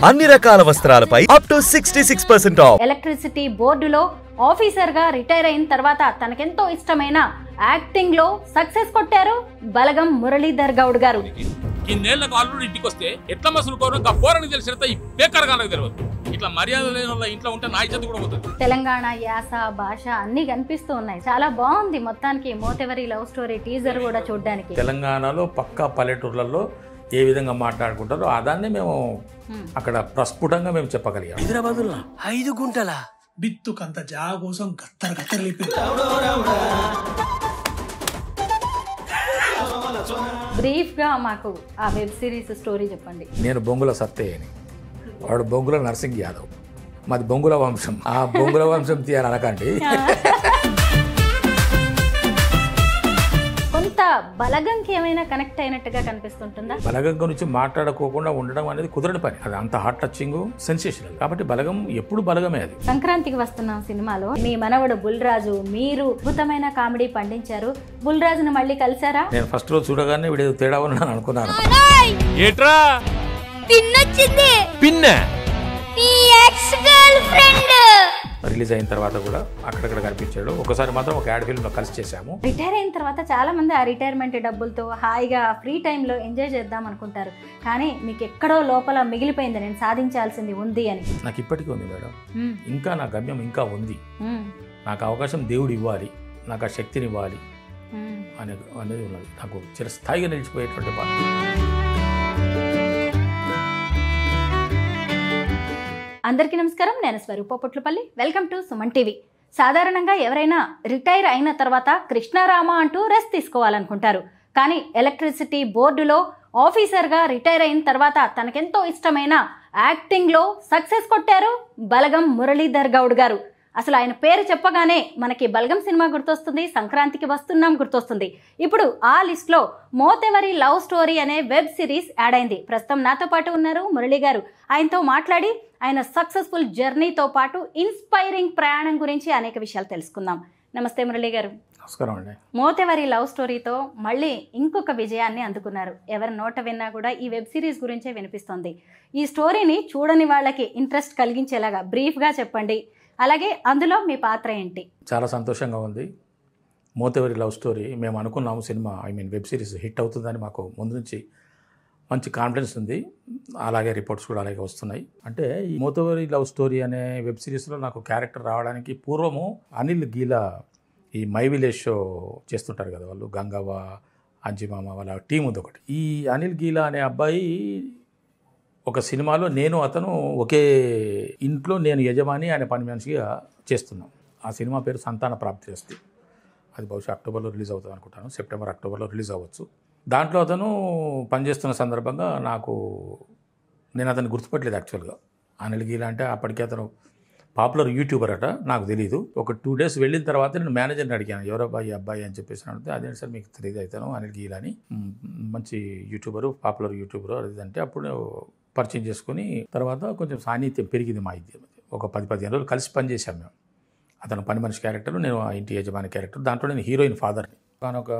అన్ని రకాల వస్త్రాలపై up to 66% of. Electricity బోర్డులో ఆఫీసర్ గా రిటైర్ అయిన తర్వాత తనకెంతో ఇష్టమైన యాక్టింగ్ లో సక్సెస్ కొట్టారు బలగం మురళీధర్ గౌడ్ గారు. ఇన్నేళ్లకు ఆల్రెడీ ఇంటికి వస్తే ఎట్లా మసులుకోవడం ఇంకా పోరని తెలిసినంత ఈ బేకారుగా నాకు తెలియదు. ఇట్లా మర్యాద లేని వాళ్ళ ఇంట్లో ఉంటే నా ఇజ్జత్ కూడా పోతుంది. తెలంగాణ యాస భాష అన్ని కనిపిస్తూ ఉన్నాయి. చాలా బాగుంది. మొత్తానికి మోతెవరి లవ్ స్టోరీ టీజర్ కూడా చూడడానికి. తెలంగాణలో పక్కా పల్లెటూర్లలో ఏ విధంగా మాట్లాడుకుంటారో అదాన్ని మేము అక్కడ ప్రస్ఫుటంగా మేము చెప్పగలిగాం. హైదరాబాద్లో 5 గుంటల బిత్తుకంత జాగ కోసం గత్తర లేపి బ్రీఫ్ గా మాకు ఆ వెబ్ సిరీస్ స్టోరీ చెప్పండి. నేను బొంగుల సత్తయ్యని, వాడు బొంగుల నరసింగ్ యాదవ్, మాది బొంగుల వంశం. ఆ బొంగుల వంశం తీయాలి అనకండి. కొంత బలగంకి ఏమైనా కనెక్ట్ అయినట్టుగా కనిపిస్తుంటుందా? బలగం గురించి మాట్లాడుకోకుండా ఉండడం అనేది కుదరని పని. అది అంత హార్ట్ టచింగ్, సెన్సేషనల్. కాబట్టి బలగం ఎప్పుడు బలగమే. అది సంక్రాంతికి వస్తున్నాం సినిమాలో మీ మనవడు బుల్రాజు మీరు అద్భుతమైన కామెడీ పండించారు. బుల్రాజును మళ్ళీ కలిసారా? నేను ఫస్ట్ రోజు చూడగానే వీడు తేడా ఉన్నాను అనుకున్నాను. ఏట్రా పిన్నొచ్చింది పిన్న నీ ఎక్స్ గర్ల్ ఫ్రెండ్. రిలీజ్ అయిన తర్వాత కూడా అక్కడక్కడ కనిపించాడు. ఒకసారి మాత్రం ఒక యాడ్ ఫిల్మ్ లో కలిసి చేశాము. రిటైర్ అయిన తర్వాత చాలా మంది ఆ రిటైర్మెంట్ డబ్బులతో హాయిగా ఫ్రీ టైంలో ఎంజాయ్ చేద్దాం అనుకుంటారు. కానీ మీకు ఎక్కడో లోపల మిగిలిపోయింది, నేను సాధించాల్సింది ఉంది అని. నాకు ఇప్పటికీ ఉంది మేడం. ఇంకా నా గమ్యం ఇంకా ఉంది. నాకు అవకాశం దేవుడు ఇవ్వాలి, నాకు ఆ శక్తిని ఇవ్వాలి అనేది ఉన్నది. నాకు చిరస్థాయిగా నిలిచిపోయేటువంటి బాధ. అందరికీ నమస్కారం. నేను Swaroopa Potlapalli. Welcome to Suman TV. సాధారణంగా ఎవరైనా రిటైర్ అయిన తర్వాత కృష్ణారామ అంటూ రెస్ట్ తీసుకోవాలనుకుంటారు. కానీ ఎలక్ట్రిసిటీ బోర్డులో ఆఫీసర్గా రిటైర్ అయిన తర్వాత తనకెంతో ఇష్టమైన యాక్టింగ్లో సక్సెస్ కొట్టారు బలగం మురళీధర్ గౌడ్ గారు. అసలు ఆయన పేరు చెప్పగానే మనకి బలగం సినిమా గుర్తొస్తుంది, సంక్రాంతికి వస్తున్నాం గుర్తొస్తుంది. ఇప్పుడు ఆ లిస్ట్లో మోతెవరి లవ్ స్టోరీ అనే వెబ్ సిరీస్ యాడ్ అయింది. ప్రస్తుతం నాతో పాటు ఉన్నారు మురళి గారు. ఆయనతో మాట్లాడి ఆయన సక్సెస్ఫుల్ జర్నీతో పాటు ఇన్స్పైరింగ్ ప్రయాణం గురించి అనేక విషయాలు తెలుసుకుందాం. నమస్తే మురళి గారు. నమస్కారం అండి. మోతెవరి లవ్ స్టోరీతో మళ్ళీ ఇంకొక విజయాన్ని అందుకున్నారు. ఎవరి నోట విన్నా కూడా ఈ వెబ్ సిరీస్ గురించే వినిపిస్తుంది. ఈ స్టోరీని చూడని వాళ్ళకి ఇంట్రెస్ట్ కలిగించేలాగా బ్రీఫ్గా చెప్పండి. అలాగే అందులో మీ పాత్ర ఏంటి? చాలా సంతోషంగా ఉంది. మోతెవరి లవ్ స్టోరీ మేము అనుకున్నాము సినిమా వెబ్ సిరీస్ హిట్ అవుతుందని మాకు ముందు నుంచి మంచి కాన్ఫిడెన్స్ ఉంది. అలాగే రిపోర్ట్స్ కూడా అలాగే వస్తున్నాయి. అంటే ఈ మోతెవరి లవ్ స్టోరీ అనే వెబ్ సిరీస్లో నాకు క్యారెక్టర్ రావడానికి పూర్వము అనిల్ గీలా ఈ మై విలేజ్ షో చేస్తుంటారు కదా వాళ్ళు, గంగవ్వ, అంజిమామ వాళ్ళ టీం ఉంది ఒకటి. ఈ అనిల్ గీలా అనే అబ్బాయి ఒక సినిమాలో నేను అతను ఒకే ఇంట్లో నేను యజమాని ఆయన పని మనిషిగా చేస్తున్నాం. ఆ సినిమా పేరు సంతాన ప్రాప్తి చేస్తే అది బహుశా అక్టోబర్లో రిలీజ్ అవుతుంది అనుకుంటాను. సెప్టెంబర్ అక్టోబర్లో రిలీజ్ అవ్వచ్చు. దాంట్లో అతను పనిచేస్తున్న సందర్భంగా నేను అతన్ని గుర్తుపట్టలేదు యాక్చువల్గా. అనిల్ గీలా అంటే అప్పటికే అతను పాపులర్ యూట్యూబర్ అట, నాకు తెలియదు. ఒక 2 days వెళ్ళిన తర్వాత నేను మేనేజర్ని అడిగాను, ఎవరబ్బాయి అబ్బాయి అని చెప్పేసి అడిగితే అదేంటి సార్ మీకు తెలియదు అవుతాను అనిల్ గీలా అని, మంచి యూట్యూబరు, పాపులర్ యూట్యూబరు అదంటే అప్పుడు పరిచయం చేసుకుని తర్వాత కొంచెం సాన్నిధ్యం పెరిగింది మా ఇద్దరి మధ్య. ఒక 10-15 రోజులు కలిసి పనిచేసాం మేము. అతను పని మనిషి క్యారెక్టర్, నేను ఆ ఇంటి యజమాని క్యారెక్టర్. దాంట్లో నేను హీరోయిన్ ఫాదర్ని. కానీ ఒక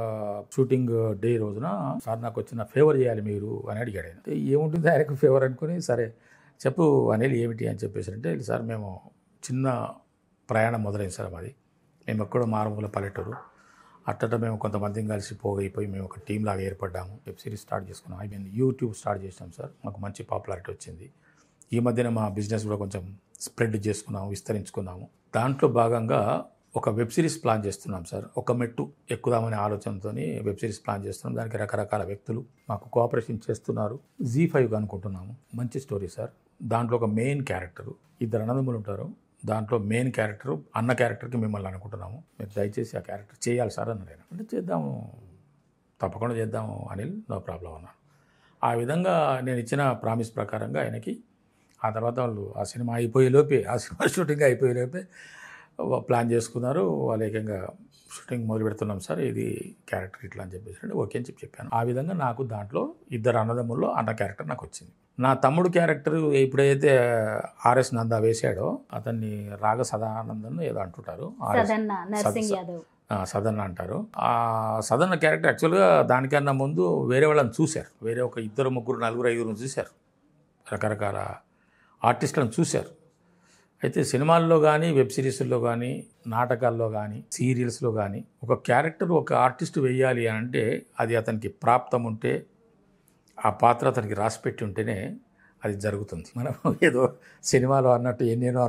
షూటింగ్ డే రోజున సార్ నాకు వచ్చిన ఫేవర్ చేయాలి మీరు అని అడిగాడు. ఆయన ఏముంటుంది ఆయనకు ఫేవర్ అనుకుని సరే చెప్పు అనిల్ ఏమిటి అని చెప్పేసి అంటే, సార్ మేము చిన్న ప్రయాణం మొదలైంది సార్ మాది. మేము ఎక్కడో మారుమూల పల్లెటూరు. అట్టట మేము కొంతమందిని కలిసి పోగైపోయి మేము ఒక టీం లాగా ఏర్పడ్డాము. వెబ్ సిరీస్ స్టార్ట్ చేసుకున్నాం. యూట్యూబ్ స్టార్ట్ చేసినాం సార్. మాకు మంచి పాపులారిటీ వచ్చింది. ఈ మధ్యన మా బిజినెస్ కూడా కొంచెం స్ప్రెడ్ చేసుకున్నాము, విస్తరించుకున్నాము. దాంట్లో భాగంగా ఒక వెబ్ సిరీస్ ప్లాన్ చేస్తున్నాం సార్. ఒక మెట్టు ఎక్కుదామనే ఆలోచనతో వెబ్ సిరీస్ ప్లాన్ చేస్తున్నాం. దానికి రకరకాల వ్యక్తులు మాకు కోఆపరేషన్ చేస్తున్నారు. Z5 అనుకుంటున్నాము. మంచి స్టోరీ సార్. దాంట్లో ఒక మెయిన్ క్యారెక్టరు, 2 అన్నదమ్ములు ఉంటారు. దాంట్లో మెయిన్ క్యారెక్టర్ అన్న క్యారెక్టర్కి మిమ్మల్ని అనుకుంటున్నాము. మీరు దయచేసి ఆ క్యారెక్టర్ చేయాలి సార్ అన్నాడు ఆయన. అంటే చేద్దాము, తప్పకుండా చేద్దాము అనిల్, నో ప్రాబ్లం అన్నాను. ఆ విధంగా నేను ఇచ్చిన ప్రామిస్ ప్రకారంగా ఆయనకి ఆ తర్వాత వాళ్ళు ఆ సినిమా అయిపోయేలోపే, ఆ సినిమా షూటింగ్ అయిపోయేలోపే ప్లాన్ చేసుకున్నారు. వాళ్ళు ఏకంగా షూటింగ్ మొదలు పెడుతున్నాం సార్, ఇది క్యారెక్టర్ ఇట్లా అని చెప్పేసి ఓకే అని చెప్పాను. ఆ విధంగా నాకు దాంట్లో 2 అన్నదమ్ముల్లో అన్న క్యారెక్టర్ నాకు వచ్చింది. నా తమ్ముడు క్యారెక్టర్ ఎప్పుడైతే ఆర్ఎస్ నందా వేశాడో అతన్ని రాగ సదానందన్ ఏదో అంటుంటారు, సదన్న అంటారు. ఆ సదన్న క్యారెక్టర్ యాక్చువల్గా దానికన్నా ముందు వేరే వాళ్ళని చూశారు. వేరే ఒక 2, 3, 4, 5 చూశారు. రకరకాల ఆర్టిస్టులను చూశారు. అయితే సినిమాల్లో కానీ, వెబ్ సిరీస్లో కానీ, నాటకాల్లో కానీ, సీరియల్స్లో కానీ ఒక క్యారెక్టర్ ఒక ఆర్టిస్ట్ వేయాలి అని అంటే అది అతనికి ప్రాప్తం ఉంటే, ఆ పాత్ర అతనికి రాసిపెట్టి ఉంటేనే అది జరుగుతుంది. మనం ఏదో సినిమాలో అన్నట్టు ఎన్నేనో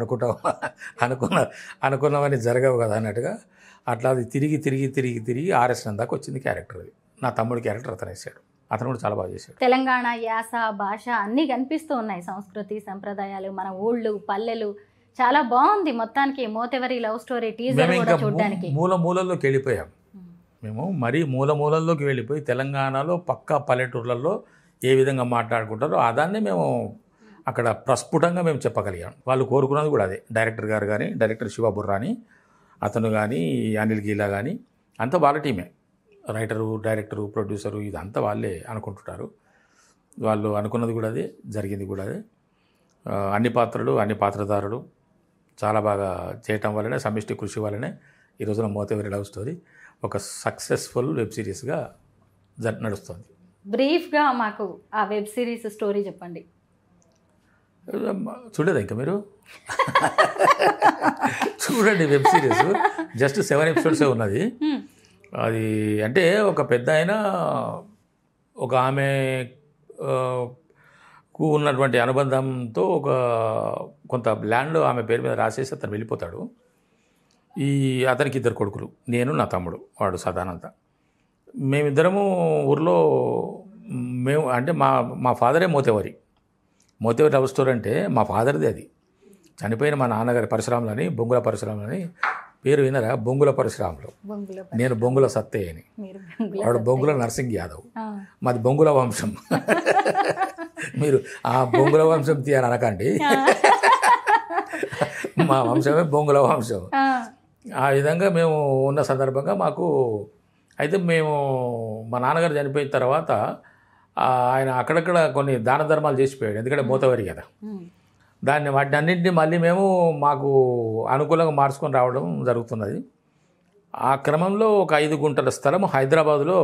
అనుకున్నామని జరగవు కదా అన్నట్టుగా అట్లా అది తిరిగి ఆర్ఎస్ దాకా వచ్చింది క్యారెక్టర్. అది నా తమ్ముడి క్యారెక్టర్ అతను వేసాడు. అతను కూడా చాలా బాగా చేశాడు. తెలంగాణ యాస భాష అన్నీ కనిపిస్తూ ఉన్నాయి, సంస్కృతి సంప్రదాయాలు, మన ఊళ్ళు పల్లెలు. చాలా బాగుంది మొత్తానికి మోతెవరి లవ్ స్టోరీ టీజర్ కూడా చూడడానికి. మూలలోకి వెళ్ళిపోయాం మేము, మరీ మూలలోకి వెళ్ళిపోయి తెలంగాణలో పక్కా పల్లెటూర్లలో ఏ విధంగా మాట్లాడుకుంటారో అదాన్ని మేము అక్కడ ప్రస్ఫుటంగా మేము చెప్పగలిగాం. వాళ్ళు కోరుకున్నది కూడా అదే. డైరెక్టర్ గారు కానీ, డైరెక్టర్ శివ బుర్రాని అతను కానీ, అనిల్ గీలా కానీ అంతా వాళ్ళ టీమే. రైటరు, డైరెక్టరు, ప్రొడ్యూసరు ఇదంతా వాళ్ళే అనుకుంటుంటారు. వాళ్ళు అనుకున్నది కూడా అదే, జరిగింది కూడా అదే. అన్ని పాత్రలు, అన్ని పాత్రధారులు చాలా బాగా చేయటం వల్లనే, సమిష్టి కృషి వల్లనే ఈ రోజున మోతెవరి లవ్ స్టోరీ ఒక సక్సెస్ఫుల్ వెబ్ సిరీస్గా నడుస్తుంది. బ్రీఫ్గా మాకు ఆ వెబ్ సిరీస్ స్టోరీ చెప్పండి. చూడలేదా ఇంకా మీరు? చూడండి, వెబ్ సిరీస్ జస్ట్ 7 ఎపిసోడ్సే ఉన్నది. అది అంటే ఒక పెద్ద ఆయన ఒక ఆమెకు ఉన్నటువంటి అనుబంధంతో కొంత ల్యాండ్ ఆమె పేరు మీద రాసేసి అతను వెళ్ళిపోతాడు. అతనికి 2 కొడుకులు, నేను నా తమ్ముడు వాడు సదానంద. మేమిద్దరము ఊర్లో అంటే మా ఫాదరే మోతెవరి లవ్ స్టోరీ. అంటే మా ఫాదర్ది అది. చనిపోయిన మా నాన్నగారి పరశురాములని, బొంగుల పరశురాములని పేరు వినరా? బొంగుల పరశురాములు. నేను బొంగుల సత్తయ్య అని, వాడు బొంగుల నరసింగ్ యాదవ్. మాది బొంగుల వంశం. మీరు ఆ బొంగుల వంశం తీయని అనకండి, మా వంశమే బొంగుల వంశం. ఆ విధంగా మేము ఉన్న సందర్భంగా మాకు అయితే మా నాన్నగారు చనిపోయిన తర్వాత ఆయన అక్కడక్కడ కొన్ని దాన ధర్మాలు చేసిపోయాడు. ఎందుకంటే మోతవరి కదా, వాటిని అన్నింటినీ మళ్ళీ మేము మాకు అనుకూలంగా మార్చుకొని రావడం జరుగుతున్నది. ఆ క్రమంలో ఒక 5 గుంటల స్థలం హైదరాబాదులో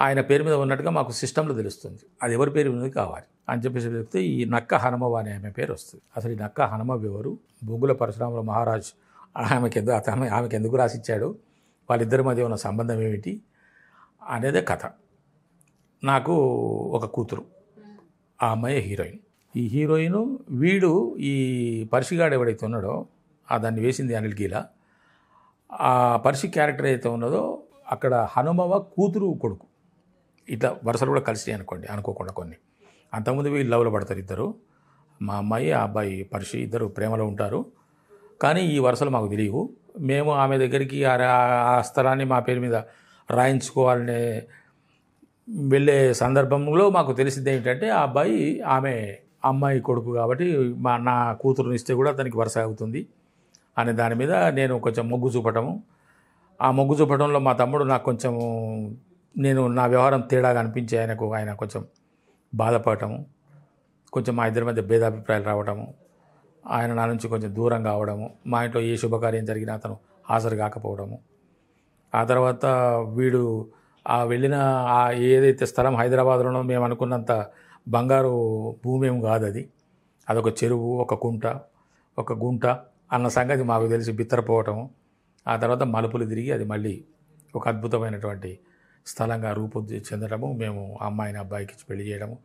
ఆయన పేరు మీద ఉన్నట్టుగా మాకు సిస్టంలో తెలుస్తుంది. అది ఎవరి పేరు మీద కావాలి అని చెప్పేసి చెప్తే ఈ నక్క హనుమవ అనే ఆమె పేరు వస్తుంది. అసలు ఈ నక్క హనుమవ ఎవరు, బొంగుల పరశురాముల మహారాజ్ ఆమెకి ఎందుకు రాసిచ్చాడు, వాళ్ళిద్దరి మధ్య ఉన్న సంబంధం ఏమిటి అనేదే కథ. నాకు ఒక కూతురు, ఆ అమ్మాయి హీరోయిన్. ఈ హీరోయిన్ వీడు ఈ పర్షిగాడు ఎవడైతే ఉన్నాడో దాన్ని వేసింది అనిల్ గీలా. ఆ పర్షి క్యారెక్టర్ ఏదైతే ఉన్నదో అక్కడ హనుమవ కూతురు కొడుకు. ఇట్లా వరుసలు కూడా కలిసి అనుకోకుండా కొన్ని. అంతకుముందు వీళ్ళు లవ్లో పడతారు ఇద్దరు, మా అమ్మాయి ఆ అబ్బాయి పర్షి, ఇద్దరు ప్రేమలో ఉంటారు. కానీ ఈ వరుసలు మాకు తెలియవు. మేము ఆమె దగ్గరికి ఆ స్థలాన్ని మా పేరు మీద రాయించుకోవాలనే వెళ్ళే సందర్భంలో మాకు తెలిసింది ఏంటంటే ఆ అబ్బాయి అమ్మాయి కొడుకు కాబట్టి నా కూతురుని ఇస్తే కూడా అతనికి వరుస అవుతుంది అనే దాని మీద నేను కొంచెం మొగ్గు చూపటము. ఆ మొగ్గు చూపటంలో మా తమ్ముడు నాకు కొంచెము నా వ్యవహారం తేడాగా అనిపించి ఆయన కొంచెం బాధపడటము, కొంచెం మా ఇద్దరి మధ్య భేదాభిప్రాయాలు రావటము, ఆయన నా నుంచి కొంచెం దూరంగా అవడము, మా ఇంట్లో ఏ శుభకార్యం జరిగినా అతను హాజరు కాకపోవడము. ఆ తర్వాత వీడు వెళ్ళిన ఏదైతే స్థలం హైదరాబాద్లోనో మేము అనుకున్నంత బంగారు భూమి ఏం కాదు అది. అదొక చెరువు, ఒక గుంట అన్న సంగతి మాకు తెలిసి బిత్తరపోవటము. ఆ తర్వాత మలుపులు తిరిగి అది మళ్ళీ ఒక అద్భుతమైనటువంటి స్థలంగా రూపొంది చెందడము, మేము అమ్మాయిని అబ్బాయికి ఇచ్చి పెళ్లి చేయడము.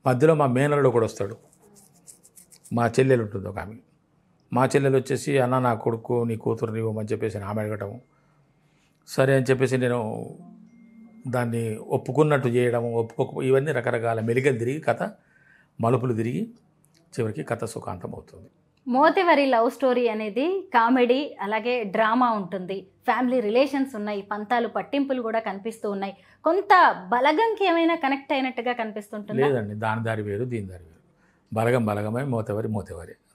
మధ్యలో మా మేనల్లుడు కూడా వస్తాడు. మా చెల్లెలు ఉంటుంది ఒక ఆమె. మా చెల్లెలు వచ్చేసి అన్న నా కొడుకు నీ కూతురుని ఇవ్వమని చెప్పేసి ఆమె అడగటము. సరే అని చెప్పేసి నేను దాన్ని ఒప్పుకున్నట్టు చేయడము, ఇవన్నీ రకరకాల మెలికలు తిరిగి కథ మలుపులు తిరిగి చివరికి కథ సుఖాంతం అవుతుంది. మోతెవరి లవ్ స్టోరీ అనేది కామెడీ అలాగే డ్రామా ఉంటుంది, ఫ్యామిలీ రిలేషన్స్ ఉన్నాయి, పంతాలు పట్టింపులు కూడా కనిపిస్తూ ఉన్నాయి. కొంత బలగంకి ఏమైనా కనెక్ట్ అయినట్టుగా కనిపిస్తుంటుంది. లేదండి, దాని దారి వేరు దీని దారి వేరు. బలగమే, మోతెవరి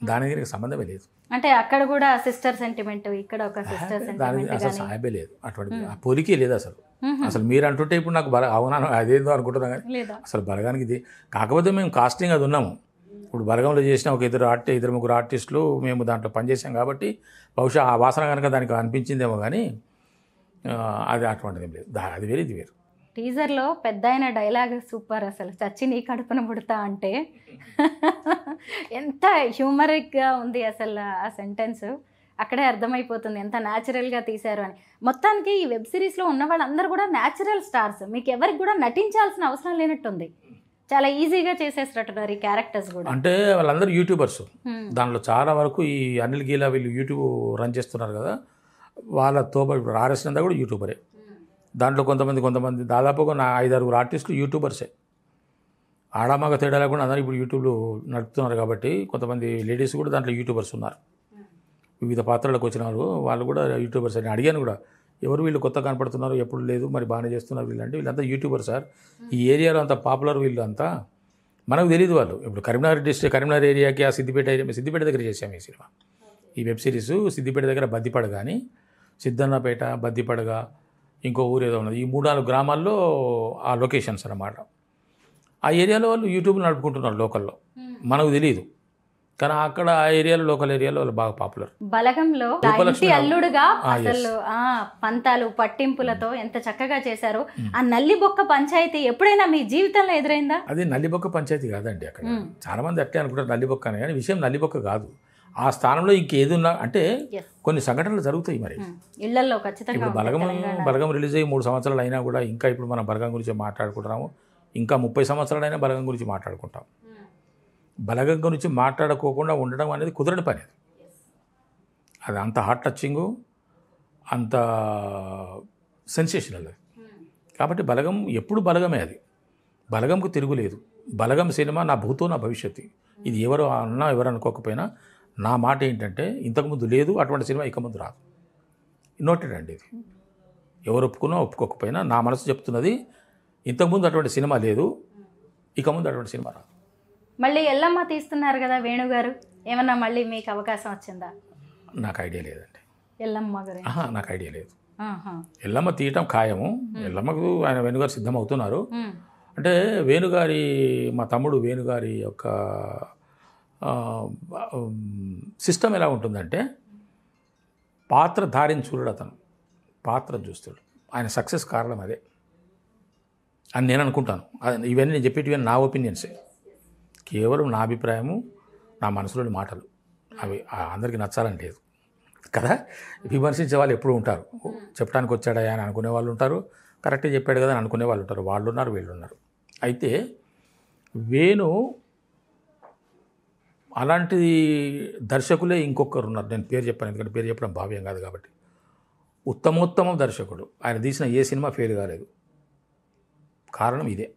దానికి సంబంధమే లేదు. అంటే అక్కడ కూడా సిస్టర్ సెంటిమెంట్, ఇక్కడ ఒక సిస్టర్ సెంటిమెంట్, అసలు సాయబే లేదు, అటువంటి పొలికే లేదు అసలు మీరు అంటుంటే ఇప్పుడు నాకు అవునా అదేందో అనుకుంటున్నా కానీ అసలు బలగానికి ఇది. కాకపోతే మేము కాస్టింగ్ అది ఉన్నాము. ఇప్పుడు బలగంలో చేసిన ఒక ఇద్దరు ముగ్గురు ఆర్టిస్టులు మేము దాంట్లో పనిచేసాం కాబట్టి బహుశా ఆ వాసన కనుక దానికి అనిపించిందేమో కానీ అది అటువంటిది ఏం లేదు. అది వేరు ఇది వేరు. టీజర్లో పెద్ద అయిన డైలాగ్ సూపర్, అసలు చచ్చి నీ కడుపున పుడతా అంటే ఎంత హ్యూమరిక్గా ఉంది అసలు ఆ సెంటెన్స్. అక్కడే అర్థమైపోతుంది ఎంత న్యాచురల్గా తీశారు అని. మొత్తానికి ఈ వెబ్ సిరీస్లో ఉన్న వాళ్ళందరూ కూడా న్యాచురల్ స్టార్స్, మీకు ఎవరికి కూడా నటించాల్సిన అవసరం లేనట్టుంది, చాలా ఈజీగా చేసేసినట్టున్నారు ఈ క్యారెక్టర్స్ కూడా. అంటే వాళ్ళందరూ యూట్యూబర్స్, దాంట్లో చాలా వరకు ఈ అనిల్ గీలా వీళ్ళు యూట్యూబ్ రన్ చేస్తున్నారు కదా, వాళ్ళతో ఇప్పుడు ఆర్ఎస్ నందా కూడా యూట్యూబరే. దాంట్లో కొంతమంది దాదాపుగా నా 5-6 ఆర్టిస్టులు యూట్యూబర్సే. ఆడామగ తేడా లేకుండా అందరూ ఇప్పుడు యూట్యూబ్లో నడుపుతున్నారు కాబట్టి కొంతమంది లేడీస్ కూడా దాంట్లో యూట్యూబర్స్ ఉన్నారు. వివిధ పాత్రలకు వచ్చినారు వాళ్ళు కూడా యూట్యూబర్స్ అని. అడిగాను కూడా, ఎవరు వీళ్ళు కొత్త కనపడుతున్నారు, ఎప్పుడు లేదు, మరి బాగానే చేస్తున్నారు వీళ్ళంటే. వీళ్ళంతా యూట్యూబర్ సార్, ఈ ఏరియాలో అంత పాపులర్ వీళ్ళు అంతా, మనకు తెలియదు వాళ్ళు. ఇప్పుడు కరీంనగర్ ఏరియాకి ఆ సిద్దిపేట దగ్గర చేసాము ఈ సినిమా. ఈ వెబ్ సిరీస్ సిద్దిపేట దగ్గర బద్దిపడ కానీ, సిద్ధన్నపేట, బద్దిపడగా, ఇంకో ఊరు ఏదో ఉన్నది, ఈ 3-4 గ్రామాల్లో ఆ లొకేషన్స్ అన్నమాట. ఆ ఏరియాలో వాళ్ళు యూట్యూబ్లో నడుపుకుంటున్నారు లోకల్లో, మనకు తెలియదు. కానీ అక్కడ ఆ ఏరియాలో, లోకల్ ఏరియాలో వాళ్ళు బాగా పాపులర్. బలగంలో ఇంటి అల్లుడుగా అసలు పంతాలు పట్టింపులతో ఎంత చక్కగా చేశారు. ఆ నల్లిబొక్క పంచాయతీ ఎప్పుడైనా మీ జీవితంలో ఎదురైందా? అది నల్లిబొక్క పంచాయతీ కాదండి. అక్కడ చాలా మంది అట్టే అనుకుంటారు నల్లిబొక్క అని, కానీ విషయం నల్లిబొక్క కాదు. ఆ స్థానంలో ఇంకేది ఉన్నా అంటే కొన్ని సంఘటనలు జరుగుతాయి. మరి ఇళ్లలో ఖచ్చితంగా ఇప్పుడు బలగం రిలీజ్ అయ్యి 3 సంవత్సరాలు అయినా కూడా ఇంకా ఇప్పుడు మనం బలగం గురించి మాట్లాడుకుంటున్నాము. ఇంకా 30 సంవత్సరాలైనా బలగం గురించి మాట్లాడుకుంటాం. బలగం గురించి మాట్లాడుకోకుండా ఉండడం అనేది కుదరని పని. అది అంత హార్ట్ టచింగు, అంత సెన్సేషనల్ అది. కాబట్టి బలగం ఎప్పుడు బలగమే. అది బలగంకు తిరుగులేదు. బలగం సినిమా నా భూతో నా భవిష్యత్తు. ఇది ఎవరు అన్నా ఎవరు అనుకోకపోయినా నా మాట ఏంటంటే, ఇంతకుముందు లేదు, అటువంటి సినిమా ఇక ముందు రాదు. నోటెడ్ అండి. ఇది ఎవరు ఒప్పుకున్నా ఒప్పుకోకపోయినా నా మనసు చెప్తున్నది, ఇంతకుముందు అటువంటి సినిమా లేదు, ఇక ముందు అటువంటి సినిమా రాదు. మళ్ళీ ఎల్లమ్మ తీస్తున్నారు కదా వేణుగారు, ఏమన్నా మళ్ళీ మీకు అవకాశం వచ్చిందా? నాకు ఐడియా లేదండి ఎల్లమ్మ గారు. నాకు ఐడియా లేదు. ఎల్లమ్మ తీయటం ఖాయము. ఎల్లమ్మకు ఆయన వేణుగారు సిద్ధమవుతున్నారు. అంటే వేణుగారి, మా తమ్ముడు వేణుగారి యొక్క సిస్టమ్ ఎలా ఉంటుందంటే, పాత్రధారిని చూడడు అతను, పాత్రను చూస్తాడు. ఆయన సక్సెస్ కారణం అదే అని నేను అనుకుంటాను. ఇవన్నీ నేను చెప్పేటివన్నీ నా ఒపీనియన్సే, కేవలం నా అభిప్రాయము, నా మనసులోని మాటలు. అవి అందరికీ నచ్చాలని లేదు కదా. విమర్శించే వాళ్ళు ఎప్పుడూ ఉంటారు. చెప్పడానికి వచ్చాడా అని అనుకునే వాళ్ళు ఉంటారు, కరెక్ట్గా చెప్పాడు కదా అని అనుకునే వాళ్ళు ఉంటారు. వాళ్ళు ఉన్నారు, వీళ్ళు ఉన్నారు. అయితే వేణు అలాంటి దర్శకులే ఇంకొకరు ఉన్నారు. నేను పేరు చెప్పాను, ఎందుకంటే పేరు చెప్పడం భావ్యం కాదు కాబట్టి. ఉత్తమోత్తమ దర్శకుడు. ఆయన తీసిన ఏ సినిమా ఫెయిల్ కాలేదు. కారణం ఇదే.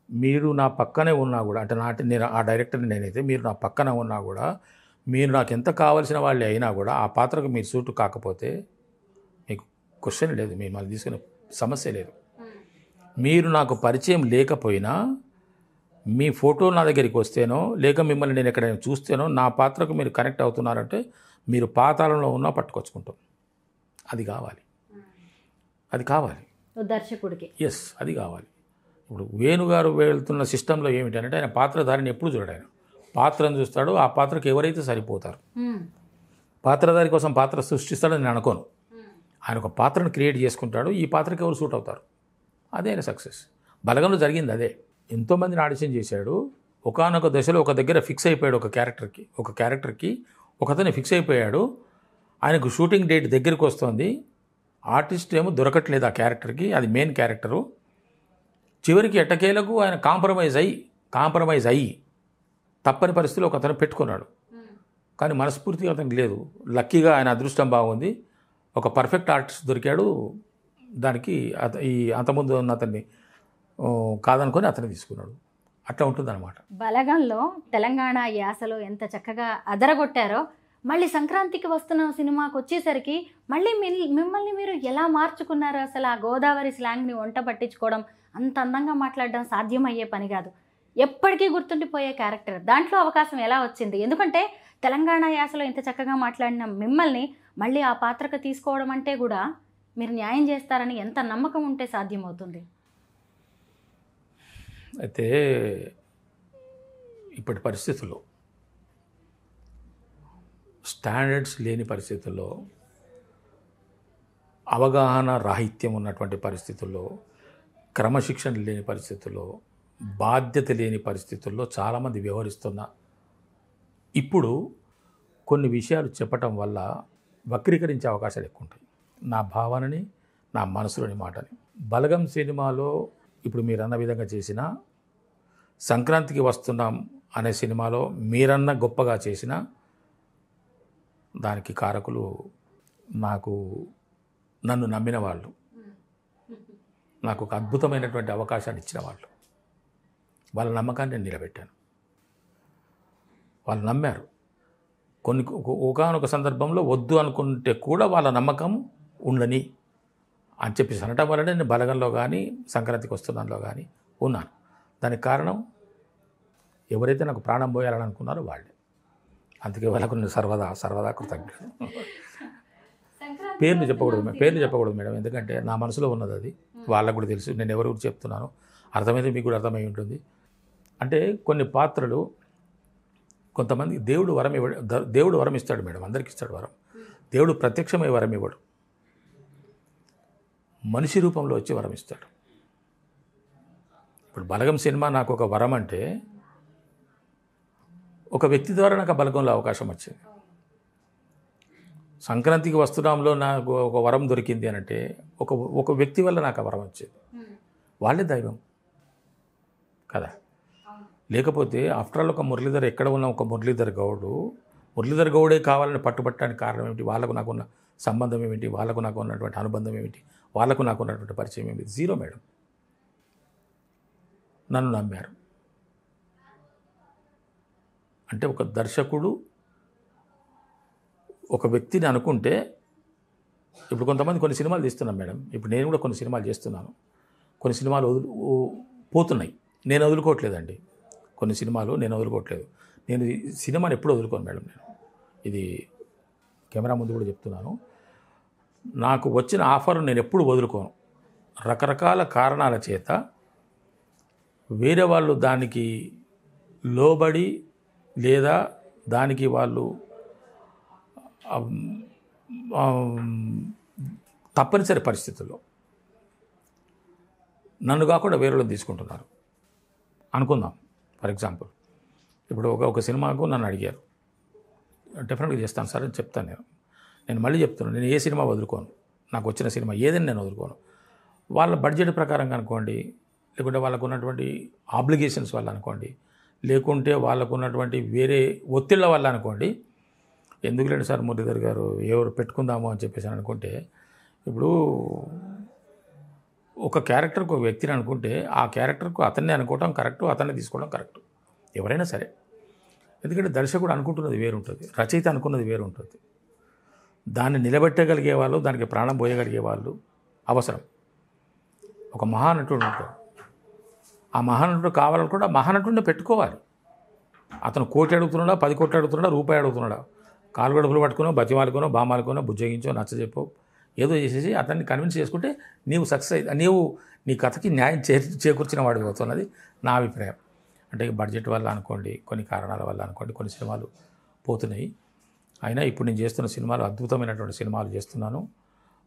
మీరు నా పక్కనే ఉన్నా కూడా, అంటే నేను ఆ డైరెక్టర్ని నేనైతే, మీరు నా పక్కన ఉన్నా కూడా, మీరు నాకు ఎంత కావాల్సిన వాళ్ళే అయినా కూడా, ఆ పాత్రకు మీరు సూటు కాకపోతే మీకు క్వశ్చన్ లేదు, మీరు మళ్ళీ తీసుకునే సమస్య లేదు. మీరు నాకు పరిచయం లేకపోయినా, మీ ఫోటో నా దగ్గరికి వస్తేనో, లేక మిమ్మల్ని నేను ఎక్కడైనా చూస్తేనో, నా పాత్రకు మీరు కనెక్ట్ అవుతున్నారంటే, మీరు పాతాళంలో ఉన్నా పట్టుకొచ్చుకుంటాం. అది కావాలి, అది కావాలి దర్శకుడికి. ఎస్, అది కావాలి. ఇప్పుడు వేణుగారు వెళ్తున్న సిస్టంలో ఏమిటంటే, ఆయన పాత్రధారిని ఎప్పుడు చూడడు. ఆయన పాత్రను చూస్తాడు, ఆ పాత్రకు ఎవరైతే సరిపోతారు. పాత్రధారి కోసం పాత్ర సృష్టిస్తాడని నేను అనుకోను. ఆయన ఒక పాత్రను క్రియేట్ చేసుకుంటాడు, ఈ పాత్రకి ఎవరు సూట్ అవుతారు. అదే ఆయన సక్సెస్. బలగంలో జరిగింది అదే. ఎంతోమందిని ఆడిషన్ చేశాడు. ఒకానొక దశలో ఒక దగ్గర ఫిక్స్ అయిపోయాడు. ఒక క్యారెక్టర్కి ఒకతను ఫిక్స్ అయిపోయాడు. ఆయనకు షూటింగ్ డేట్ దగ్గరికి వస్తుంది. ఆర్టిస్ట్ ఏమో దొరకట్లేదు ఆ క్యారెక్టర్కి, అది మెయిన్ క్యారెక్టరు. చివరికి ఎట్టకేలకు ఆయన కాంప్రమైజ్ అయ్యి తప్పని పరిస్థితిలో ఒక అతను పెట్టుకున్నాడు. కానీ మనస్ఫూర్తిగా అతనికి లేదు. లక్కీగా ఆయన అదృష్టం బాగుంది, ఒక పర్ఫెక్ట్ ఆర్టిస్ట్ దొరికాడు. దానికి ఈ అంతకుముందు ఉన్న అతన్ని కాదనుకొని అతన్ని తీసుకున్నాడు. అట్లా ఉంటుందన్నమాట. బలగంలో తెలంగాణ యాసలో ఎంత చక్కగా అదరగొట్టారో, మళ్ళీ సంక్రాంతికి వస్తున్న సినిమాకి వచ్చేసరికి మళ్ళీ మిమ్మల్ని మీరు ఎలా మార్చుకున్నారు? అసలు ఆ గోదావరి స్లాంగ్ని వంట పట్టించుకోవడం, అంత అందంగా మాట్లాడడం సాధ్యమయ్యే పని కాదు. ఎప్పటికీ గుర్తుండిపోయే క్యారెక్టర్. దాంట్లో అవకాశం ఎలా వచ్చింది? ఎందుకంటే తెలంగాణ యాసలో ఇంత చక్కగా మాట్లాడిన మిమ్మల్ని మళ్ళీ ఆ పాత్రకు తీసుకోవడం అంటే కూడా మీరు న్యాయం చేస్తారని ఎంత నమ్మకం ఉంటే సాధ్యమవుతుంది? అయితే ఇప్పటి పరిస్థితుల్లో, స్టాండర్డ్స్ లేని పరిస్థితుల్లో అవగాహన రాహిత్యం ఉన్నటువంటి పరిస్థితుల్లో, క్రమశిక్షణ లేని పరిస్థితుల్లో, బాధ్యత లేని పరిస్థితుల్లో చాలామంది వ్యవహరిస్తున్న ఇప్పుడు కొన్ని విషయాలు చెప్పటం వల్ల వక్రీకరించే అవకాశాలు ఎక్కువ ఉంటాయి. నా భావనని, నా మనసులోని మాటని. బలగం సినిమాలో ఇప్పుడు మీరన్న విధంగా చేసిన, సంక్రాంతికి వస్తున్నాం అనే సినిమాలో మీరన్న గొప్పగా చేసిన దానికి కారకులు నన్ను నమ్మిన వాళ్ళు, నాకు ఒక అద్భుతమైనటువంటి అవకాశాన్ని ఇచ్చిన వాళ్ళు. వాళ్ళ నమ్మకాన్ని నేను నిలబెట్టాను. వాళ్ళు నమ్మారు. ఒకానొక సందర్భంలో వద్దు అనుకుంటే కూడా వాళ్ళ నమ్మకం ఉండని అని చెప్పేసి అనటం వల్లనే నేను బలగంలో కానీ సంక్రాంతికి వస్తున్నాలో కానీ ఉన్నాను. దానికి కారణం ఎవరైతే నాకు ప్రాణం పోయాలని అనుకున్నారో వాళ్ళే. అందుకే వాళ్ళకు నేను సర్వదా కృతజ్ఞుడు. పేర్లు చెప్పకూడదు మేడం, ఎందుకంటే నా మనసులో ఉన్నది అది. వాళ్ళకు కూడా తెలుసు నేను ఎవరు చెప్తున్నాను. అర్థమైతే మీకు కూడా అర్థమై ఉంటుంది. అంటే కొన్ని పాత్రలు కొంతమంది దేవుడు వరం ఇస్తాడు మేడం, అందరికి ఇస్తాడు వరం. దేవుడు ప్రత్యక్షమై వరం ఇవ్వడు, మనిషి రూపంలో వచ్చి వరం ఇస్తాడు. ఇప్పుడు బలగం సినిమా నాకు ఒక వరం అంటే ఒక వ్యక్తి ద్వారా నాకు ఆ బలగంలో అవకాశం వచ్చింది. సంక్రాంతికి వస్తున్నాంలో నాకు ఒక వరం దొరికింది అని అంటే ఒక వ్యక్తి వల్ల నాకు ఆ వరం వచ్చేది. వాళ్ళే దైవం కదా. లేకపోతే ఆఫ్టర్ ఆల్ ఒక మురళీధర్ ఎక్కడ ఉన్న ఒక మురళీధర్ గౌడే కావాలని పట్టుబట్టడానికి కారణం ఏమిటి? వాళ్ళకు నాకున్న సంబంధం ఏమిటి? వాళ్ళకు నాకు ఉన్నటువంటి అనుబంధం ఏమిటి? వాళ్ళకు నాకు ఉన్నటువంటి పరిచయం ఏమిటి? Zero madam. నన్ను నమ్మారు. అంటే ఒక దర్శకుడు ఒక వ్యక్తిని అనుకుంటే, ఇప్పుడు కొంతమంది కొన్ని సినిమాలు తీస్తున్నాం మేడం. ఇప్పుడు నేను కూడా కొన్ని సినిమాలు చేస్తున్నాను. కొన్ని సినిమాలు పోతున్నాయి, నేను వదులుకోవట్లేదండి. కొన్ని సినిమాలు నేను వదులుకోవట్లేదు. నేను ఈ సినిమాని ఎప్పుడు వదులుకోను మేడం. నేను ఇది కెమెరా ముందు కూడా చెప్తున్నాను. నాకు వచ్చిన ఆఫర్ నేను ఎప్పుడు వదులుకోను. రకరకాల కారణాల చేత వేరే వాళ్ళు దానికి లోబడి లేదా దానికి వాళ్ళు తప్పనిసరి పరిస్థితుల్లో నన్ను కాకుండా వేరే వాళ్ళు తీసుకుంటున్నారు అనుకుందాం. ఫర్ ఎగ్జాంపుల్ ఇప్పుడు ఒక సినిమాకు నన్ను అడిగారు, డెఫినెట్గా చేస్తాను సార్ అని చెప్తాను. నేను మళ్ళీ చెప్తున్నాను, నేను ఏ సినిమా వదులుకోను. నాకు వచ్చిన సినిమా ఏదైనా నేను వదులుకోను. వాళ్ళ బడ్జెట్ ప్రకారంగా అనుకోండి, లేకుంటే వాళ్ళకు ఉన్నటువంటి ఆబ్లిగేషన్స్ వల్ల అనుకోండి, లేకుంటే వాళ్ళకు ఉన్నటువంటి వేరే ఒత్తిళ్ల వల్ల అనుకోండి. ఎందుకు లేండి సార్ మురళీధర్ గారు ఎవరు పెట్టుకుందాము అని చెప్పేసి అనుకుంటే, ఇప్పుడు ఒక క్యారెక్టర్కి ఒక వ్యక్తిని అనుకుంటే ఆ క్యారెక్టర్కు అతన్ని అనుకోవడం కరెక్టు, అతన్ని తీసుకోవడం కరెక్టు, ఎవరైనా సరే. ఎందుకంటే దర్శకుడు అనుకుంటున్నది వేరు ఉంటుంది, రచయిత అనుకున్నది వేరు ఉంటుంది. దాన్ని నిలబెట్టగలిగే వాళ్ళు, దానికి ప్రాణం పోయగలిగే వాళ్ళు అవసరం. ఒక మహానటుడు ఉంటాడు, ఆ మహానటుడు కావాలనుకుంటే ఆ మహానటుడిని పెట్టుకోవాలి. అతను 1 కోటి అడుగుతున్నాడా, 10 కోట్లు అడుగుతున్నాడా, రూపాయి అడుగుతున్నాడా, కాలు గడుపులు పట్టుకునో, బతిమాలుకునో, బామాలుకునో, బుజ్జగించో, నచ్చజెప్పో, ఏదో చేసేసి అతన్ని కన్విన్స్ చేసుకుంటే నీవు సక్సెస్ నీవు నీ కథకి న్యాయం చేకూర్చిన వాడు అవుతున్నది నా అభిప్రాయం. అంటే బడ్జెట్ వల్ల అనుకోండి, కొన్ని కారణాల వల్ల అనుకోండి, కొన్ని సినిమాలు పోతున్నాయి. అయినా ఇప్పుడు నేను చేస్తున్న సినిమాలు అద్భుతమైనటువంటి సినిమాలు చేస్తున్నాను.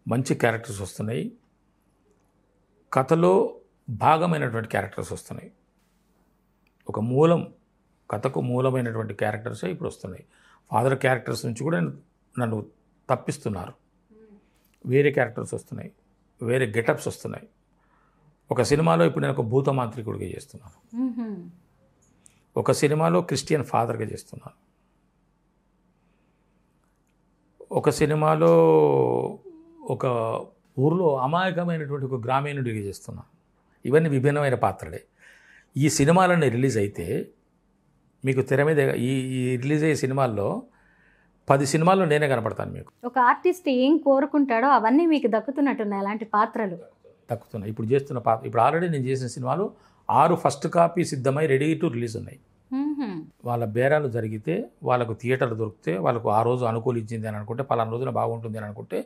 మంచి క్యారెక్టర్స్ వస్తున్నాయి, కథలో భాగమైనటువంటి క్యారెక్టర్స్ వస్తున్నాయి. ఒక కథకు మూలమైనటువంటి క్యారెక్టర్సే ఇప్పుడు వస్తున్నాయి. ఫాదర్ క్యారెక్టర్స్ నుంచి కూడా నన్ను తప్పిస్తున్నారు. వేరే క్యారెక్టర్స్ వస్తున్నాయి, వేరే గెటప్స్ వస్తున్నాయి. ఒక సినిమాలో ఇప్పుడు నేను ఒక భూత మాంత్రికుడిగా చేస్తున్నాను, ఒక సినిమాలో క్రిస్టియన్ ఫాదర్గా చేస్తున్నాను, ఒక సినిమాలో ఒక ఊరిలో అమాయకమైనటువంటి ఒక గ్రామీణుడిగా చేస్తున్నాను. ఇవన్నీ విభిన్నమైన పాత్రలే. ఈ సినిమాలన్నీ రిలీజ్ అయితే మీకు తెర మీద ఈ రిలీజ్ అయ్యే సినిమాల్లో 10 సినిమాల్లో నేనే కనపడతాను మీకు. ఒక ఆర్టిస్ట్ ఏం కోరుకుంటాడో అవన్నీ మీకు దక్కుతున్నట్టున్నాయి అలాంటి పాత్రలు. దక్కుతున్నాయి. ఇప్పుడు చేస్తున్న ఇప్పుడు ఆల్రెడీ నేను చేసిన సినిమాలు 6 ఫస్ట్ కాపీ సిద్ధమై రెడీ టు రిలీజ్ ఉన్నాయి. వాళ్ళ బేరాలు జరిగితే, వాళ్ళకు థియేటర్లు దొరికితే, వాళ్ళకు ఆ రోజు అనుకూలించింది అని అనుకుంటే, పలానా రోజున బాగుంటుంది అని అనుకుంటే,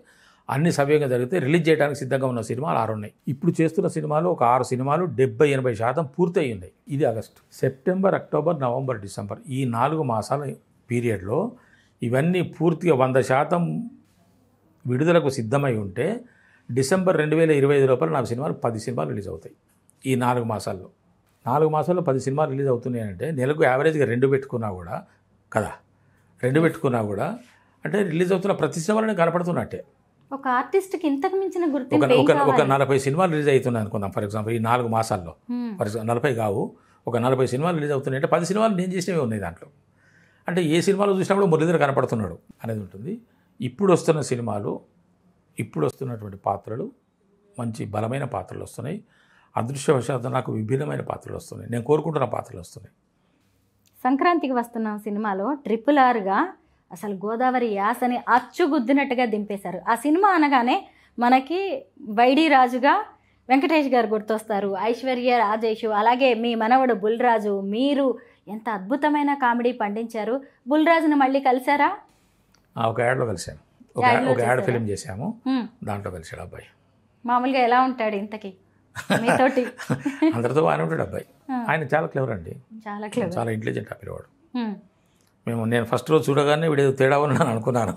అన్ని సవ్యంగా జరిగితే రిలీజ్ చేయడానికి సిద్ధంగా ఉన్న సినిమాలు 6 ఉన్నాయి. ఇప్పుడు చేస్తున్న సినిమాలు ఒక 6 సినిమాలు 70-80% పూర్తయి ఉన్నాయి. ఇది August, September, October, November, December ఈ 4 మాసాల పీరియడ్లో ఇవన్నీ పూర్తిగా 100% విడుదలకు సిద్ధమై ఉంటే డిసెంబర్ 2025 లోపల నాకు సినిమాలు 10 సినిమాలు రిలీజ్ అవుతాయి. ఈ 4 మాసాల్లో 10 సినిమాలు రిలీజ్ అవుతున్నాయి అంటే నెలకు యావరేజ్గా 2 పెట్టుకున్నా కూడా కదా, 2 పెట్టుకున్నా కూడా అంటే రిలీజ్ అవుతున్న ప్రతి సినిమాలో కనపడుతున్నట్టే. ఒక ఆర్టిస్ట్కి ఇంతకు మించిన ఒక గుర్తింపు ఒక ఒక 40 సినిమాలు రిలీజ్ అవుతున్నాయి అనుకుందాం ఫర్ ఎగ్జాంపుల్. ఈ 4 మాసాల్లో ఫర్ ఎగ్జాంపుల్ 40 కావు, ఒక 40 సినిమాలు రిలీజ్ అవుతున్నాయి అంటే 10 సినిమాలు నేను చేసినవి ఉన్నాయి దాంట్లో. అంటే ఏ సినిమాలో చూసినప్పుడు మురళీధర్ కనపడుతున్నాడు అనేది ఉంటుంది. ఇప్పుడు వస్తున్న సినిమాలు, ఇప్పుడు వస్తున్నటువంటి పాత్రలు మంచి బలమైన పాత్రలు వస్తున్నాయి. అదృష్టవశాత్తు నాకు విభిన్నమైన పాత్రలు వస్తున్నాయి, నేను కోరుకుంటున్న పాత్రలు వస్తున్నాయి. సంక్రాంతికి వస్తున్న సినిమాలో RRRగా అసలు గోదావరి యాసని అచ్చుగుద్దినట్టుగా దింపేశారు. ఆ సినిమా అనగానే మనకి వైడి రాజుగా వెంకటేష్ గారు గుర్తొస్తారు, ఐశ్వర్య రాజేష్, అలాగే మీ మనవడు బుల్రాజు. మీరు ఎంత అద్భుతమైన కామెడీ పండించారు. బుల్రాజుని మళ్ళీ కలిసారా? ఒక యాడ్లో కలిసాను, ఒక యాడ్ ఫిలిం చేశాము, దాంట్లో కలిసాడు అబ్బాయి. మామూలుగా ఎలా ఉంటాడు ఇంతకీ మీతోటి? అందరితో బాగానే ఉంటాడు అబ్బాయి. ఆయన చాలా క్లవర్ అండి, చాలా ఇంటెలిజెంట్ ఆ పిల్లవాడు. నేను ఫస్ట్ రోజు చూడగానే వీడు తేడా ఉన్నాను అనుకున్నాను.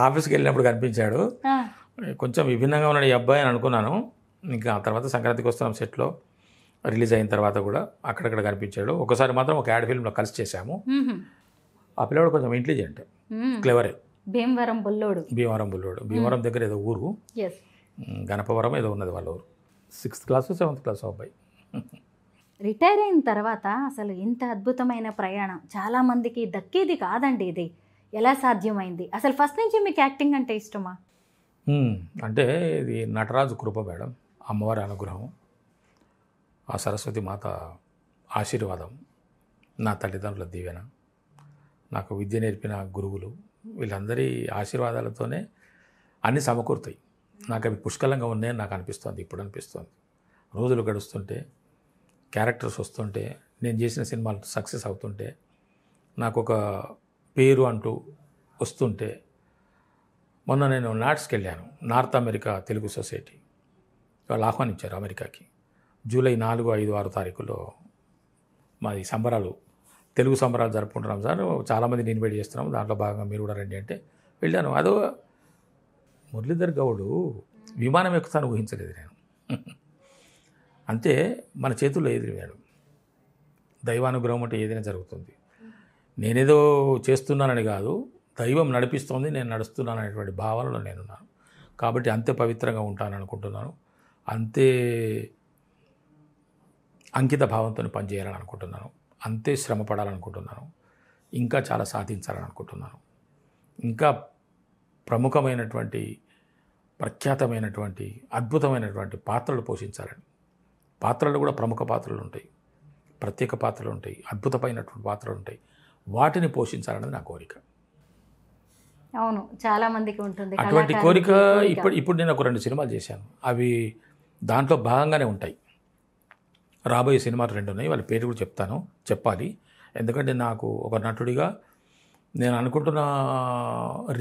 ఆఫీస్కి వెళ్ళినప్పుడు కనిపించాడు, కొంచెం విభిన్నంగా ఉన్నాడు ఈ అబ్బాయి అని అనుకున్నాను. ఇంకా ఆ తర్వాత సంక్రాంతికి వస్తున్నాం సెట్లో రిలీజ్ అయిన తర్వాత కూడా అక్కడక్కడ కనిపించాడు. ఒకసారి మాత్రం ఒక యాడ్ ఫిల్మ్లో కలిసి చేశాము. ఆ పిల్లవాడు కొంచెం ఇంటెలిజెంట్, క్లెవరే. భీమవరం బుల్లోడు. భీమవరం దగ్గర ఏదో ఊరు, గణపవరం ఏదో ఉన్నది వాళ్ళ ఊరు. 6th క్లాస్ 7th క్లాస్ అబ్బాయి. రిటైర్ అయిన తర్వాత అసలు ఇంత అద్భుతమైన ప్రయాణం చాలామందికి దక్కేది కాదండి. ఇది ఎలా సాధ్యమైంది? అసలు ఫస్ట్ నుంచి మీకు యాక్టింగ్ అంటే ఇష్టమా? అంటే ఇది నటరాజు కృప మేడం, అమ్మవారి అనుగ్రహం, ఆ సరస్వతి మాత ఆశీర్వాదం, నా తల్లిదండ్రుల దీవెన, నాకు విద్య నేర్పిన గురువులు, వీళ్ళందరి ఆశీర్వాదాలతోనే అన్నీ సమకూరుతాయి. నాకు అవి పుష్కలంగా ఉన్నాయని నాకు అనిపిస్తుంది, ఇప్పుడు అనిపిస్తుంది. రోజులు గడుస్తుంటే, క్యారెక్టర్స్ వస్తుంటే, నేను చేసిన సినిమాలు సక్సెస్ అవుతుంటే, నాకు ఒక పేరు అంటూ వస్తుంటే, మొన్న నేను నాట్స్కి వెళ్ళాను, నార్త్ అమెరికా తెలుగు సొసైటీ వాళ్ళు ఆహ్వానించారు అమెరికాకి. జూలై 4, 5, 6 తారీఖుల్లో మాది సంబరాలు, తెలుగు సంబరాలు జరుపుకుంటున్నాం సార్, చాలామందిని ఇన్వైట్ చేస్తున్నాం, దాంట్లో భాగంగా మీరు కూడా రండి అంటే వెళ్ళాను. అదో మురళీధర్ గౌడు విమానం ఎక్కుతాను ఊహించలేదు నేను. అంతే, మన చేతుల్లో ఏది లేడు. దైవానుగ్రహం అంటే ఏదైనా జరుగుతుంది. నేనేదో చేస్తున్నానని కాదు, దైవం నడిపిస్తోంది, నేను నడుస్తున్నాను అనేటువంటి భావనలో నేనున్నాను. కాబట్టి అంతే పవిత్రంగా ఉంటాను అనుకుంటున్నాను, అంతే అంకిత భావంతో పనిచేయాలని అనుకుంటున్నాను, అంతే శ్రమ పడాలనుకుంటున్నాను, ఇంకా చాలా సాధించాలని అనుకుంటున్నాను, ఇంకా ప్రముఖమైనటువంటి ప్రఖ్యాతమైనటువంటి అద్భుతమైనటువంటి పాత్రలు పోషించాలని. పాత్రలు కూడా ప్రముఖ పాత్రలు ఉంటాయి, ప్రత్యేక పాత్రలు ఉంటాయి, అద్భుతమైనటువంటి పాత్రలు ఉంటాయి, వాటిని పోషించాలన్నది నా కోరిక. అవును, చాలా మందికి ఉంటుంది అటువంటి కోరిక. ఇప్పుడు నేను ఒక 2 సినిమాలు చేశాను, అవి దాంట్లో భాగంగానే ఉంటాయి. రాబోయే సినిమాలు 2 ఉన్నాయి, వాళ్ళ పేరు కూడా చెప్పాలి. ఎందుకంటే నాకు ఒక నటుడిగా నేను అనుకుంటున్న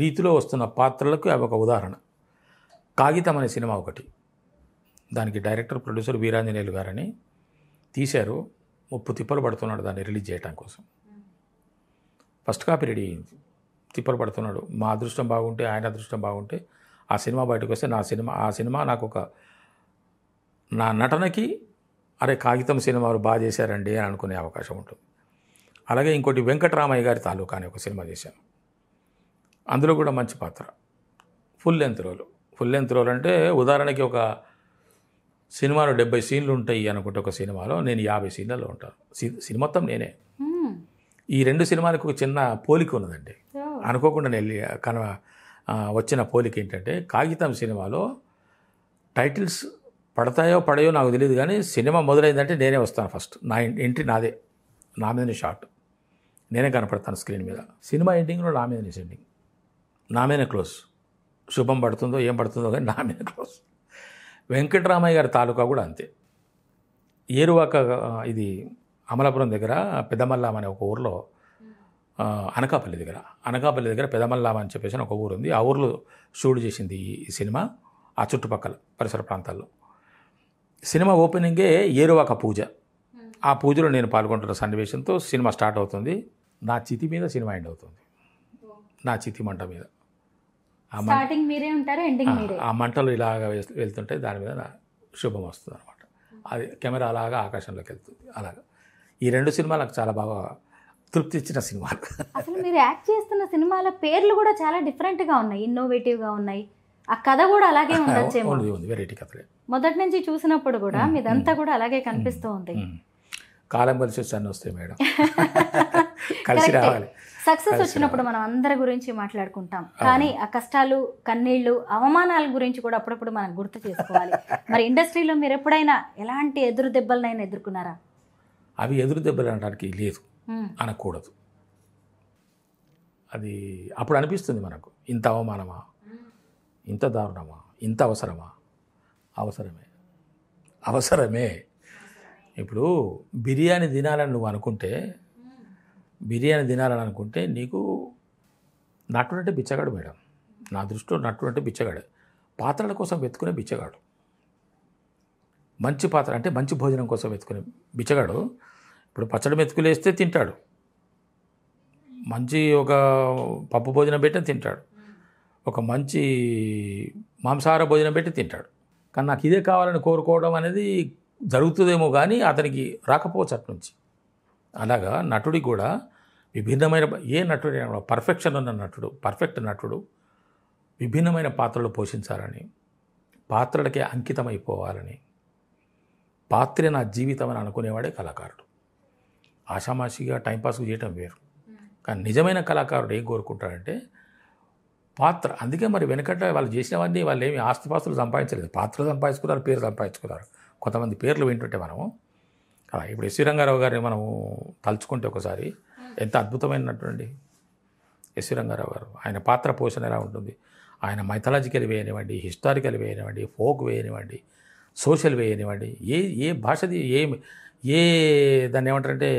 రీతిలో వస్తున్న పాత్రలకు అవి ఒక ఉదాహరణ. కాగితం అనే సినిమా ఒకటి, దానికి డైరెక్టర్ ప్రొడ్యూసర్ వీరాంజనేయులు గారని తీశారు. 30 తిప్పలు పడుతున్నాడు దాన్ని రిలీజ్ చేయడం కోసం. ఫస్ట్ కాపీ రెడీ అయింది, తిప్పలు పడుతున్నాడు. మా అదృష్టం బాగుంటే, ఆయన అదృష్టం బాగుంటే ఆ సినిమా బయటకు వస్తే ఆ సినిమా నాకు ఒక నా నటనకి అరే కాగితం సినిమాలు బాగా చేశారండి అని అనుకునే అవకాశం ఉంటుంది. అలాగే ఇంకోటి వెంకటరామయ్య గారి తాలూకా అని ఒక సినిమా చేశాను, అందులో కూడా మంచి పాత్ర. ఫుల్ లెంత్ రోల్ అంటే ఉదాహరణకి ఒక సినిమాలో 70 సీన్లు ఉంటాయి అనుకుంటే ఒక సినిమాలో నేను 50 సీన్లలో ఉంటాను. సినిమా మొత్తం నేనే. ఈ 2 సినిమాలకు ఒక చిన్న పోలిక ఉన్నదండి, అనుకోకుండా నేను వచ్చిన పోలిక ఏంటంటే, కాగితం సినిమాలో టైటిల్స్ పడతాయో పడయో నాకు తెలియదు, కానీ సినిమా మొదలైందంటే నేనే వస్తాను ఫస్ట్. నా ఎంట్రీ నాదే, నా మీదనే షాట్, నేనే కనపడతాను స్క్రీన్ మీద. సినిమా ఎండింగ్లో నా మీదనే సెండింగ్, నా మీదనే క్లోజ్. శుభం పడుతుందో ఏం పడుతుందో కానీ నా మీద క్లోజ్. వెంకటరామయ్య గారి తాలూకా కూడా అంతే. ఏరువాక ఇది అమలాపురం దగ్గర పెదమల్లాం అనే ఒక ఊరిలో, అనకాపల్లి దగ్గర పెదమల్లాం అని చెప్పేసి ఒక ఊరు ఉంది. ఆ ఊరిలో షూట్ చేసింది ఈ సినిమా, ఆ చుట్టుపక్కల పరిసర ప్రాంతాల్లో. సినిమా ఓపెనింగే ఏరువాక పూజ. ఆ పూజలో నేను పాల్గొంటున్న సన్నివేశంతో సినిమా స్టార్ట్ అవుతుంది. నా చితి మీద సినిమా ఎండ్ అవుతుంది, నా చితి మంట మీద. స్టార్టింగ్ మీరే ఉంటారు, ఎండింగ్ మీరే. ఆ మంటలు ఇలాగ వెళ్తుంటే దాని మీద శుభం వస్తుంది అనమాట. అది కెమెరా అలాగా ఆకాశంలోకి వెళ్తుంది. అలాగా ఈ 2 సినిమాలు నాకు చాలా బాగా తృప్తి ఇచ్చిన సినిమాలు. అసలు మీరు యాక్ట్ చేస్తున్న సినిమాల పేర్లు కూడా చాలా డిఫరెంట్గా ఉన్నాయి, ఇన్నోవేటివ్గా ఉన్నాయి. ఆ కథ కూడా అలాగే ఉండొచ్చేమో. ఉంది వెరైటీ కథలే. మొదటి నుంచి చూసినప్పుడు కూడా మీదంతా కూడా అలాగే కనిపిస్తూ ఉంది. కాలం కలిసి వచ్చి అన్నీ వస్తాయి మేడం, కలిసి రావాలి. సక్సెస్ వచ్చినప్పుడు మనం అందరి గురించి మాట్లాడుకుంటాం, కానీ ఆ కష్టాలు, కన్నీళ్లు, అవమానాల గురించి కూడా అప్పుడప్పుడు మనం గుర్తు చేసుకోవాలి. మరి ఇండస్ట్రీలో మీరు ఎప్పుడైనా ఎలాంటి ఎదురు దెబ్బలనైనా ఎదుర్కొన్నారా? అవి ఎదురు దెబ్బలు అనడానికి లేదు, అనకూడదు. అది అప్పుడు అనిపిస్తుంది మనకు, ఇంత అవమానమా, ఇంత దారుణమా, ఇంత అవసరమా? అవసరమే. ఇప్పుడు బిర్యానీ తినాలని నువ్వు అనుకుంటే, నీకు నటుడు అంటే బిచ్చగాడు మేడం. నా దృష్టిలో నటుడు అంటే బిచ్చగాడే. పాత్రల కోసం వెతుకునే బిచ్చగాడు. మంచి పాత్ర అంటే మంచి భోజనం కోసం వెతుకునే బిచ్చగాడు. ఇప్పుడు పచ్చడి మెతుకులేస్తే తింటాడు, మంచి ఒక పప్పు భోజనం పెట్టి తింటాడు, ఒక మంచి మాంసాహార భోజనం పెట్టి తింటాడు. కానీ నాకు ఇదే కావాలని కోరుకోవడం అనేది జరుగుతుందేమో కానీ అతనికి రాకపోవచ్చు అటు నుంచి. అలాగా నటుడికి కూడా విభిన్నమైన, ఏ నటుడు పర్ఫెక్షన్ ఉన్న నటుడు, పర్ఫెక్ట్ నటుడు విభిన్నమైన పాత్రలు పోషించాలని, పాత్రలకే అంకితమైపోవాలని, పాత్రే నా జీవితం అని అనుకునేవాడే కళాకారుడు. ఆషామాషిగా టైంపాస్కు చేయటం వేరు, కానీ నిజమైన కళాకారుడు ఏం కోరుకుంటాడంటే పాత్ర. అందుకే మరి వెనకట వాళ్ళు చేసినవన్నీ వాళ్ళు ఏమి ఆస్తిపాస్తులు సంపాదించలేదు, పాత్రలు సంపాదించుకున్నారు, పేరు సంపాదించుకున్నారు. కొంతమంది పేర్లు వింటుంటే మనము అలా. ఇప్పుడు ఎస్వి రంగారావు గారిని మనము తలుచుకుంటే ఒకసారి ఎంత అద్భుతమైనటువంటి ఎస్వి రంగారావు గారు, ఆయన పాత్ర పోషణ ఎలా ఉంటుంది, ఆయన మైథాలజికల్ వేయనివ్వండి, హిస్టారికల్ వేయనివ్వండి, ఫోక్ వేయనివ్వండి, సోషల్ వేయనివ్వండి, ఏ భాషది ఏ దాన్ని ఏమంటారంటే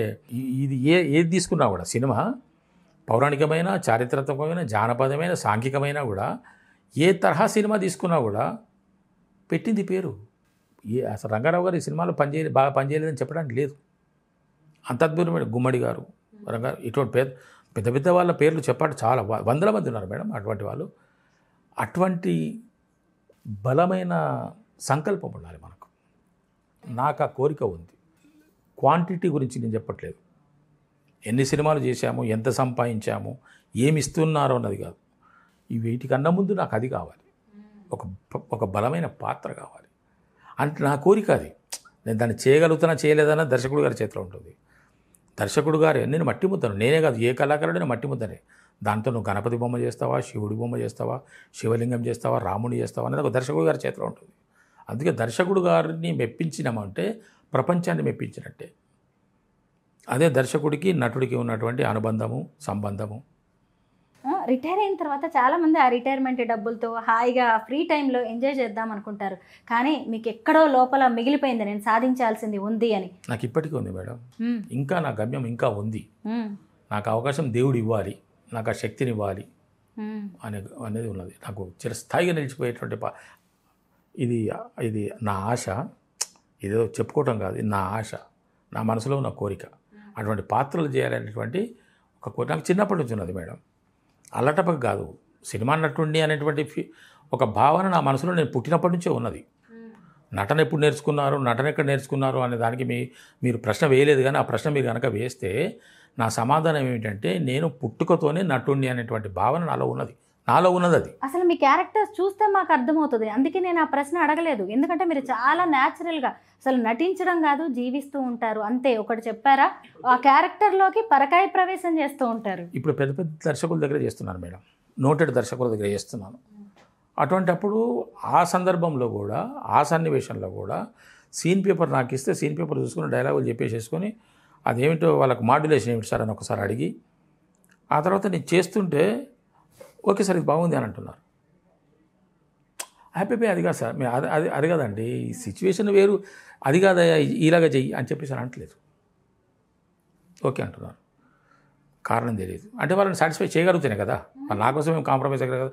ఇది ఏది తీసుకున్నా కూడా సినిమా పౌరాణికమైన, చారిత్రాత్మకమైన, జానపదమైన, సాంఘికమైన కూడా ఏ తరహా సినిమా తీసుకున్నా కూడా పెట్టింది పేరు. అసలు రంగారావు గారు ఈ సినిమాలో బాగా పనిచేయలేదని చెప్పడానికి లేదు. అంత అద్భుతమైన గుమ్మడి గారు, ఇటువంటి పెద్ద పెద్ద వాళ్ళ పేర్లు చెప్పాలి, చాలా వందల మంది ఉన్నారు మేడం అటువంటి వాళ్ళు. అటువంటి బలమైన సంకల్పం ఉండాలి మనకు. నాకు ఆ కోరిక ఉంది. క్వాంటిటీ గురించి నేను చెప్పట్లేదు, ఎన్ని సినిమాలు చేశాము, ఎంత సంపాదించాము, ఏమి ఇస్తున్నారో అన్నది కాదు. వీటికన్నా ముందు నాకు అది కావాలి, ఒక బలమైన పాత్ర కావాలి. అంటే నా కోరిక అది. నేను దాన్ని చేయగలుగుతానా చేయలేదన్నా దర్శకుడు గారి చేతిలో ఉంటుంది. దర్శకుడు గారు నేను మట్టి ముద్దను, నేనే కాదు ఏ కళాకారుడైనా మట్టి ముద్దనే. దాంతో నువ్వు గణపతి బొమ్మ చేస్తావా, శివుడి బొమ్మ చేస్తావా, శివలింగం చేస్తావా, రాముని చేస్తావా అనేది ఒక దర్శకుడు గారి చేతిలో ఉంటుంది. అందుకే దర్శకుడు గారిని మెప్పించినామంటే ప్రపంచాన్ని మెప్పించినట్టే. అదే దర్శకుడికి నటుడికి ఉన్నటువంటి అనుబంధము, సంబంధము. రిటైర్ అయిన తర్వాత చాలామంది ఆ రిటైర్మెంట్ డబ్బులతో హాయిగా ఫ్రీ టైంలో ఎంజాయ్ చేద్దాం అనుకుంటారు, కానీ మీకు ఎక్కడో లోపల మిగిలిపోయింది, నేను సాధించాల్సింది ఉంది అని. నాకు ఇప్పటికీ ఉంది మేడం, ఇంకా నా గమ్యం ఇంకా ఉంది. నాకు అవకాశం దేవుడు ఇవ్వాలి, నాకు ఆ శక్తిని ఇవ్వాలి అనేది ఉన్నది. నాకు చిరస్థాయిగా నిలిచిపోయేటువంటి ఇది నా ఆశ. ఇదేదో చెప్పుకోవటం కాదు, ఇది నా ఆశ, నా మనసులో ఉన్న కోరిక. అటువంటి పాత్రలు చేయాలనేటువంటి ఒక కోరిక నాకు చిన్నప్పటి నుంచి ఉన్నది మేడం. అల్లటపక కాదు, సినిమా నటుండి అనేటువంటి ఒక భావన నా మనసులో నేను పుట్టినప్పటి నుంచే ఉన్నది. నటన ఎప్పుడు నేర్చుకున్నారు, నటన ఎక్కడ నేర్చుకున్నారు అనే దానికి మీరు ప్రశ్న వేయలేదు, కానీ ఆ ప్రశ్న మీరు కనుక వేస్తే నా సమాధానం ఏమిటంటే నేను పుట్టుకతోనే నటుండి అనేటువంటి భావన నాలో ఉన్నది అది. అసలు మీ క్యారెక్టర్స్ చూస్తే మాకు అర్థమవుతుంది, అందుకే నేను ఆ ప్రశ్న అడగలేదు. ఎందుకంటే మీరు చాలా న్యాచురల్గా అసలు నటించడం కాదు, జీవిస్తూ ఉంటారు అంతే. ఒకటి చెప్పారా, ఆ క్యారెక్టర్లోకి పరకాయ ప్రవేశం చేస్తూ ఉంటారు. ఇప్పుడు పెద్ద పెద్ద దర్శకుల దగ్గర చేస్తున్నాను మేడం, నోటెడ్ దర్శకుల దగ్గర చేస్తున్నాను. అటువంటిప్పుడు ఆ సందర్భంలో కూడా, ఆ సన్నివేశంలో కూడా సీన్ పేపర్ నాకు ఇస్తే సీన్ పేపర్ చూసుకుని డైలాగులు చెప్పేసేసుకొని అదేమిటో వాళ్ళకి మాడ్యులేషన్ ఏమిటి సార్ అని ఒకసారి అడిగి, ఆ తర్వాత నేను చేస్తుంటే ఓకే సార్ ఇది బాగుంది అని అంటున్నారు. హ్యాపీ అది కాదు సార్, అది కాదండి, ఈ సిచ్యువేషన్ వేరు, అది కాదయ్యా ఇలాగ చెయ్యి అని చెప్పేసి అని అంటలేదు, ఓకే అంటున్నారు. కారణం తెలియదు అంటే వాళ్ళని సాటిస్ఫై చేయగలుగుతానే కదా, నా కోసం ఏం కాంప్రమైజ్ అయ్యారు కదా,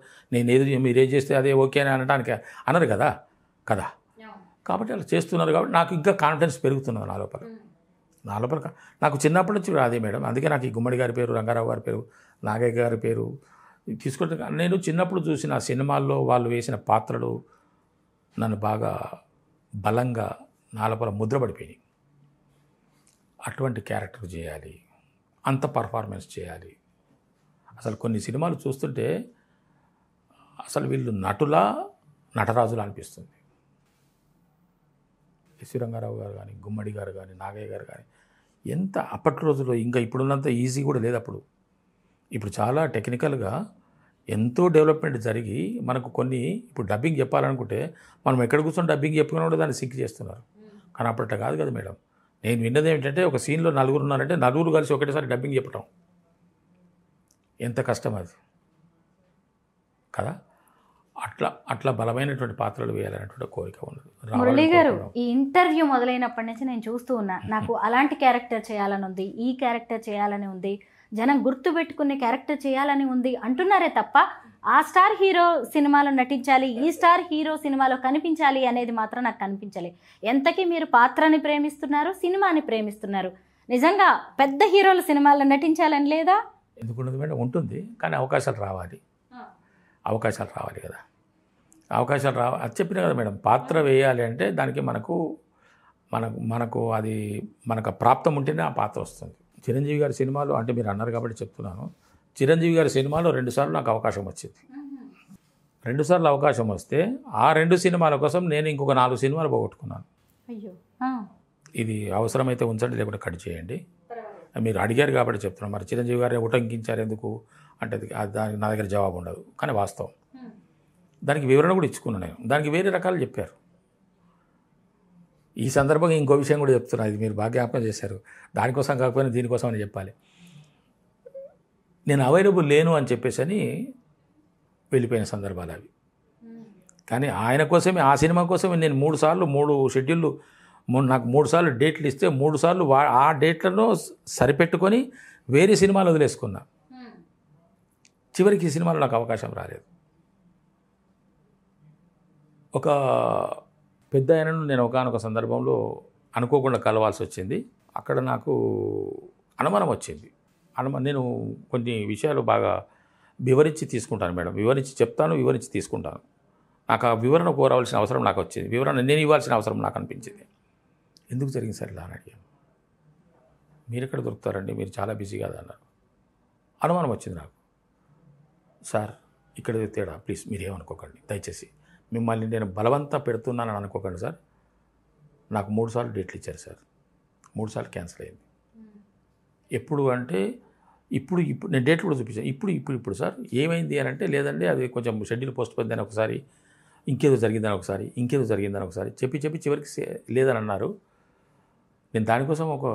మీరు ఏం చేస్తే అదే ఓకే అని అనడానికి అనరు కదా. కాబట్టి అలా చేస్తున్నారు కాబట్టి నాకు ఇంకా కాన్ఫిడెన్స్ పెరుగుతున్నది నా లోపల. నాకు చిన్నప్పటి నుంచి అదే మేడం. అందుకే నాకు ఈ గుమ్మడి గారి పేరు, రంగారావు గారి పేరు, నాగయ్య గారి పేరు, తీసుకుంటే నేను చిన్నప్పుడు చూసిన సినిమాల్లో వాళ్ళు వేసిన పాత్రలు నన్ను బాగా బలంగా నాలుపల ముద్ర పడిపోయినాయి. అటువంటి క్యారెక్టర్ చేయాలి, అంత పర్ఫార్మెన్స్ చేయాలి. అసలు కొన్ని సినిమాలు చూస్తుంటే అసలు వీళ్ళు నటరాజులా అనిపిస్తుంది. ఎస్వి రంగారావు గారు కానీ, గుమ్మడి గారు కానీ, నాగయ్య గారు కానీ ఎంత అప్పటి రోజుల్లో ఇంకా ఇప్పుడున్నంత ఈజీ కూడా లేదు అప్పుడు. ఇప్పుడు చాలా టెక్నికల్గా ఎంతో డెవలప్మెంట్ జరిగి మనకు కొన్ని ఇప్పుడు డబ్బింగ్ చెప్పాలనుకుంటే మనం ఎక్కడ కూర్చొని డబ్బింగ్ చెప్పుకున్నా కూడా దాన్ని సింక్ చేస్తున్నారు. కానీ అప్పట్లో కాదు కదా మేడం. నేను విన్నది ఏమిటంటే ఒక సీన్లో నలుగురు ఉన్నారంటే నలుగురు కలిసి ఒకటేసారి డబ్బింగ్ చెప్పటం ఎంత కష్టం అది కదా. అట్లా బలమైనటువంటి పాత్రలు వేయాలనేటువంటి కోరిక ఉన్నది. మురళి గారు, ఈ ఇంటర్వ్యూ మొదలైనప్పటి నుంచి నేను చూస్తూ ఉన్నా, నాకు అలాంటి క్యారెక్టర్ చేయాలని ఉంది, ఈ క్యారెక్టర్ చేయాలని ఉంది, జనం గుర్తుపెట్టుకునే క్యారెక్టర్ చేయాలని ఉంది అంటున్నారే తప్ప ఆ స్టార్ హీరో సినిమాలో నటించాలి, ఈ స్టార్ హీరో సినిమాలో కనిపించాలి అనేది మాత్రం నాకు కనిపించలేదు. ఎంతకీ మీరు పాత్రని ప్రేమిస్తున్నారు, సినిమాని ప్రేమిస్తున్నారు. నిజంగా పెద్ద హీరోల సినిమాల్లో నటించాలని లేదా? ఎందుకున్నది మేడం, ఉంటుంది. కానీ అవకాశాలు రావాలి కదా. అవకాశాలు అది చెప్పినా కదా మేడం. పాత్ర వేయాలి అంటే దానికి మనకు అది మనకు ప్రాప్తం ఉంటేనే ఆ పాత్ర వస్తుంది. చిరంజీవి గారి సినిమాలో, అంటే మీరు అన్నారు కాబట్టి చెప్తున్నాను, చిరంజీవి గారి సినిమాలో 2 సార్లు నాకు అవకాశం వచ్చింది. 2 సార్లు అవకాశం వస్తే ఆ 2 సినిమాల కోసం నేను ఇంకొక 4 సినిమాలు పోగొట్టుకున్నాను. అయ్యో, ఇది అవసరమైతే ఉంచండి, లేకపోతే కట్ చేయండి. మీరు అడిగారు కాబట్టి చెప్తున్నాను. మరి చిరంజీవి గారిని ఉటంకించారు ఎందుకు అంటే దానికి నా దగ్గర జవాబు ఉండదు. కానీ వాస్తవం, దానికి వివరణ కూడా ఇచ్చుకున్నాను నేను. దానికి వేరే రకాలు చెప్పారు. ఈ సందర్భంగా ఇంకో విషయం కూడా చెప్తున్నా, ఇది మీరు బాగా జ్ఞాపకం చేశారు. దానికోసం కాకపోయినా దీనికోసం అని చెప్పాలి. నేను అవైలబుల్ లేను అని చెప్పేసి వెళ్ళిపోయిన సందర్భాలు అవి. కానీ ఆయన కోసమే, ఆ సినిమా కోసమే నేను 3 సార్లు 3 షెడ్యూళ్ళు నాకు 3 సార్లు డేట్లు ఇస్తే 3 సార్లు ఆ డేట్లను సరిపెట్టుకొని వేరే సినిమాలు వదిలేసుకున్నా. చివరికి ఈ సినిమాలో నాకు అవకాశం రాలేదు. ఒక పెద్ద ఆయనను నేను ఒకానొక సందర్భంలో అనుకోకుండా కలవాల్సి వచ్చింది. అక్కడ నాకు అనుమానం వచ్చింది. నేను కొన్ని విషయాలు బాగా వివరించి తీసుకుంటాను మేడం. వివరించి చెప్తాను, వివరించి తీసుకుంటాను. నాకు ఆ వివరణ కోరవలసిన అవసరం నాకు వచ్చింది. వివరణ నేను ఇవ్వాల్సిన అవసరం నాకు అనిపించింది. ఎందుకు జరిగింది సార్ ఇలా అని అడిగాను. మీరు ఎక్కడ దొరుకుతారండి, మీరు చాలా బిజీ కాదు అన్నారు. అనుమానం వచ్చింది నాకు. సార్ ఇక్కడ తేడా, ప్లీజ్ మీరు ఏమనుకోకండి, దయచేసి మిమ్మల్ని నేను బలవంతా పెడుతున్నానని అనుకోకండి సార్. నాకు 3 సార్లు డేట్లు ఇచ్చారు సార్, 3 సార్లు క్యాన్సిల్ అయింది. ఎప్పుడు అంటే ఇప్పుడు నేను డేట్లు కూడా చూపించాను. ఇప్పుడు సార్ ఏమైంది అని అంటే, లేదండి అది కొంచెం షెడ్యూల్ పోస్ట్ పోయిందని ఒకసారి, ఇంకేదో జరిగిందని ఒకసారి చెప్పి చివరికి లేదని అన్నారు. నేను దానికోసం ఒక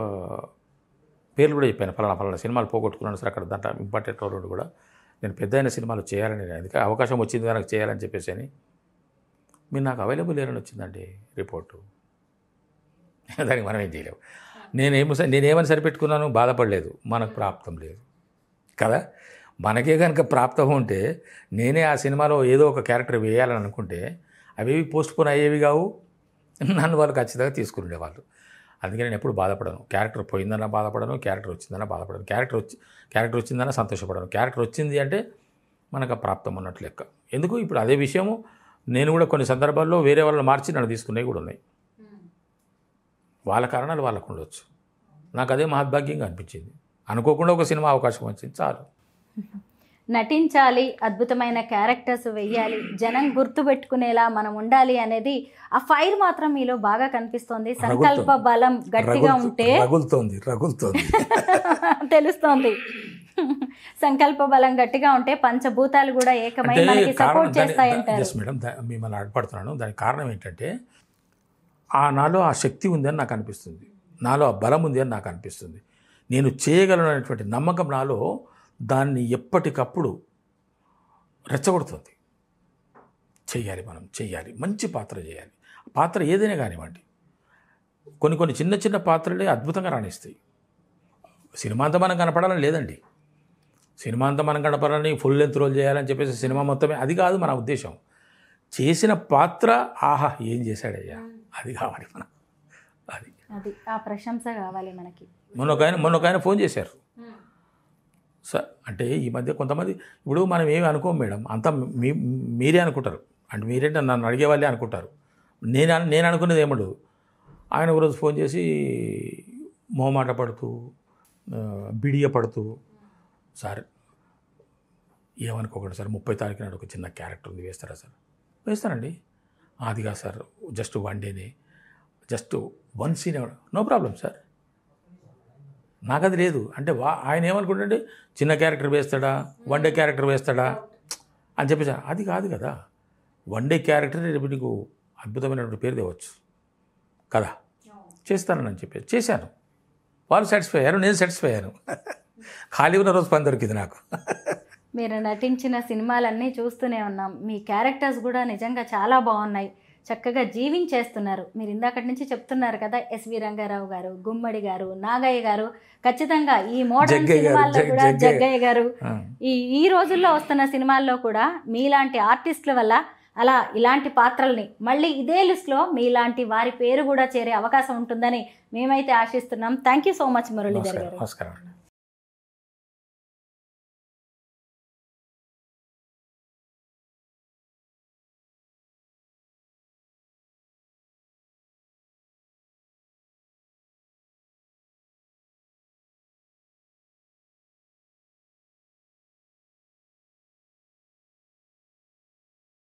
పేర్లు కూడా చెప్పాను, ఫలానా సినిమాలు పోగొట్టుకున్నాను సార్, అక్కడ దాంట్లో ఇంపార్టెంట్ రోడ్ కూడా నేను పెద్ద అయిన సినిమాలు చేయాలని, అందుకే అవకాశం వచ్చింది నాకు చేయాలని చెప్పేసి అని. మీరు నాకు అవైలబుల్ లేరని వచ్చిందండి రిపోర్టు. దానికి మనం ఏం చేయలేము. నేనేమని సరిపెట్టుకున్నాను, బాధపడలేదు. మనకు ప్రాప్తం లేదు కదా. మనకే కనుక ప్రాప్తం ఉంటే నేనే ఆ సినిమాలో ఏదో ఒక క్యారెక్టర్ వేయాలని అనుకుంటే అవేవి పోస్ట్ పోన్ అయ్యేవి కావు. నన్ను వాళ్ళు ఖచ్చితంగా తీసుకునేవాళ్ళు. అందుకే నేను ఎప్పుడు బాధపడను. క్యారెక్టర్ పోయిందన్నా బాధపడను, క్యారెక్టర్ వచ్చిందన్నా బాధపడను, క్యారెక్టర్ వచ్చిందన్నా సంతోషపడను. క్యారెక్టర్ వచ్చింది అంటే మనకు ఆ ప్రాప్తం ఉన్నట్లు లెక్క. ఎందుకు ఇప్పుడు అదే విషయము నేను కూడా కొన్ని సందర్భాల్లో వేరే వాళ్ళని మార్చి నన్ను తీసుకునేవి కూడా ఉన్నాయి. వాళ్ళ కారణాలు వాళ్ళకు ఉండొచ్చు. నాకు అదే మహద్భాగ్యంగా అనిపించింది. అనుకోకుండా ఒక సినిమా అవకాశం వచ్చింది, చాలు. నటించాలి, అద్భుతమైన క్యారెక్టర్స్ వెయ్యాలి, జనం గుర్తుపెట్టుకునేలా మనం ఉండాలి అనేది ఆ ఫైర్ మాత్రం మీలో బాగా కనిపిస్తోంది. సంకల్ప బలం గట్టిగా ఉంటే రగులుతోంది తెలుస్తోంది. సంకల్ప బలం గట్టిగా ఉంటే పంచభూతాలు కూడా ఏకమై మనకి సపోర్ట్ చేస్తాయంటారు. మేడం, మిమ్మల్ని అడ్డుపడుతున్నాను. దానికి కారణం ఏంటంటే నాలో ఆ శక్తి ఉంది అని నాకు అనిపిస్తుంది, నాలో ఆ బలం ఉంది అని నాకు అనిపిస్తుంది. నేను చేయగలను అనేటువంటి నమ్మకం నాలో దాన్ని ఎప్పటికప్పుడు రెచ్చగొడుతుంది. మనం చెయ్యాలి, మంచి పాత్ర చేయాలి. పాత్ర ఏదైనా కానివ్వండి, కొన్ని చిన్న పాత్రలే అద్భుతంగా రాణిస్తాయి. సినిమా అంతా మనం కనపడాలని లేదండి. సినిమా అంతా మనం కనపడాలని ఫుల్ లెంత్ రోల్ చేయాలని చెప్పేసి సినిమా మొత్తమే అది కాదు మన ఉద్దేశం. చేసిన పాత్ర ఆహా ఏం చేశాడయ్యా అది కావాలి మనం. అది ఆ ప్రశంస కావాలి మనకి. మొన్న ఒక ఆయన ఫోన్ చేశారు, సార్ అంటే ఈ మధ్య కొంతమంది ఇప్పుడు మనం ఏమి అనుకోం మేడం, అంతా మీరే అనుకుంటారు. అంటే మీరేంటే నన్ను అడిగే వాళ్ళే అనుకుంటారు. నేను అనుకునేది ఏమడు. ఆయన ఒకరోజు ఫోన్ చేసి మొహమాట పడుతూ బిడియ పడుతూ, సార్ ఏమనుకోకండి సార్, 30 తారీఖు నాడు ఒక చిన్న క్యారెక్టర్ ఉంది, వేస్తారా సార్? వేస్తానండి. అది కాదు సార్, జస్ట్ 1 డేనే, just 1 scene, no problem sir, నాకు అది లేదు అంటే. ఆయన ఏమనుకుంటే చిన్న క్యారెక్టర్ వేస్తాడా, 1 డే క్యారెక్టర్ వేస్తాడా అని చెప్పేసి, అది కాదు కదా. 1 డే క్యారెక్టర్ రేపు నీకు అద్భుతమైనటువంటి పేరు తేవచ్చు కదా, చేస్తానని చెప్పేసి చేశాను. వాళ్ళు సాటిస్ఫై అయ్యారు, నేను సాటిస్ఫై అయ్యాను. ఖాళీ ఉన్న రోజు పని దొరికింది నాకు. మీరు నటించిన సినిమాలన్నీ చూస్తూనే ఉన్నాం. మీ క్యారెక్టర్స్ కూడా నిజంగా చాలా బాగున్నాయి, చక్కగా జీవించేస్తున్నారు. మీరు ఇందాకటి నుంచి చెప్తున్నారు కదా, ఎస్వి రంగారావు గారు, గుమ్మడి గారు, నాగయ్య గారు, ఖచ్చితంగా ఈ మోడర్న్ సినిమాల్లో కూడా జగ్గయ్య గారు, ఈ రోజుల్లో వస్తున్న సినిమాల్లో కూడా మీలాంటి ఆర్టిస్టుల వల్ల అలా ఇలాంటి పాత్రల్ని మళ్ళీ ఇదే లిస్ట్లో మీలాంటి వారి పేరు కూడా చేరే అవకాశం ఉంటుందని మేమైతే ఆశిస్తున్నాం. Thank you so much Muralidhar గారు. నమస్కారం.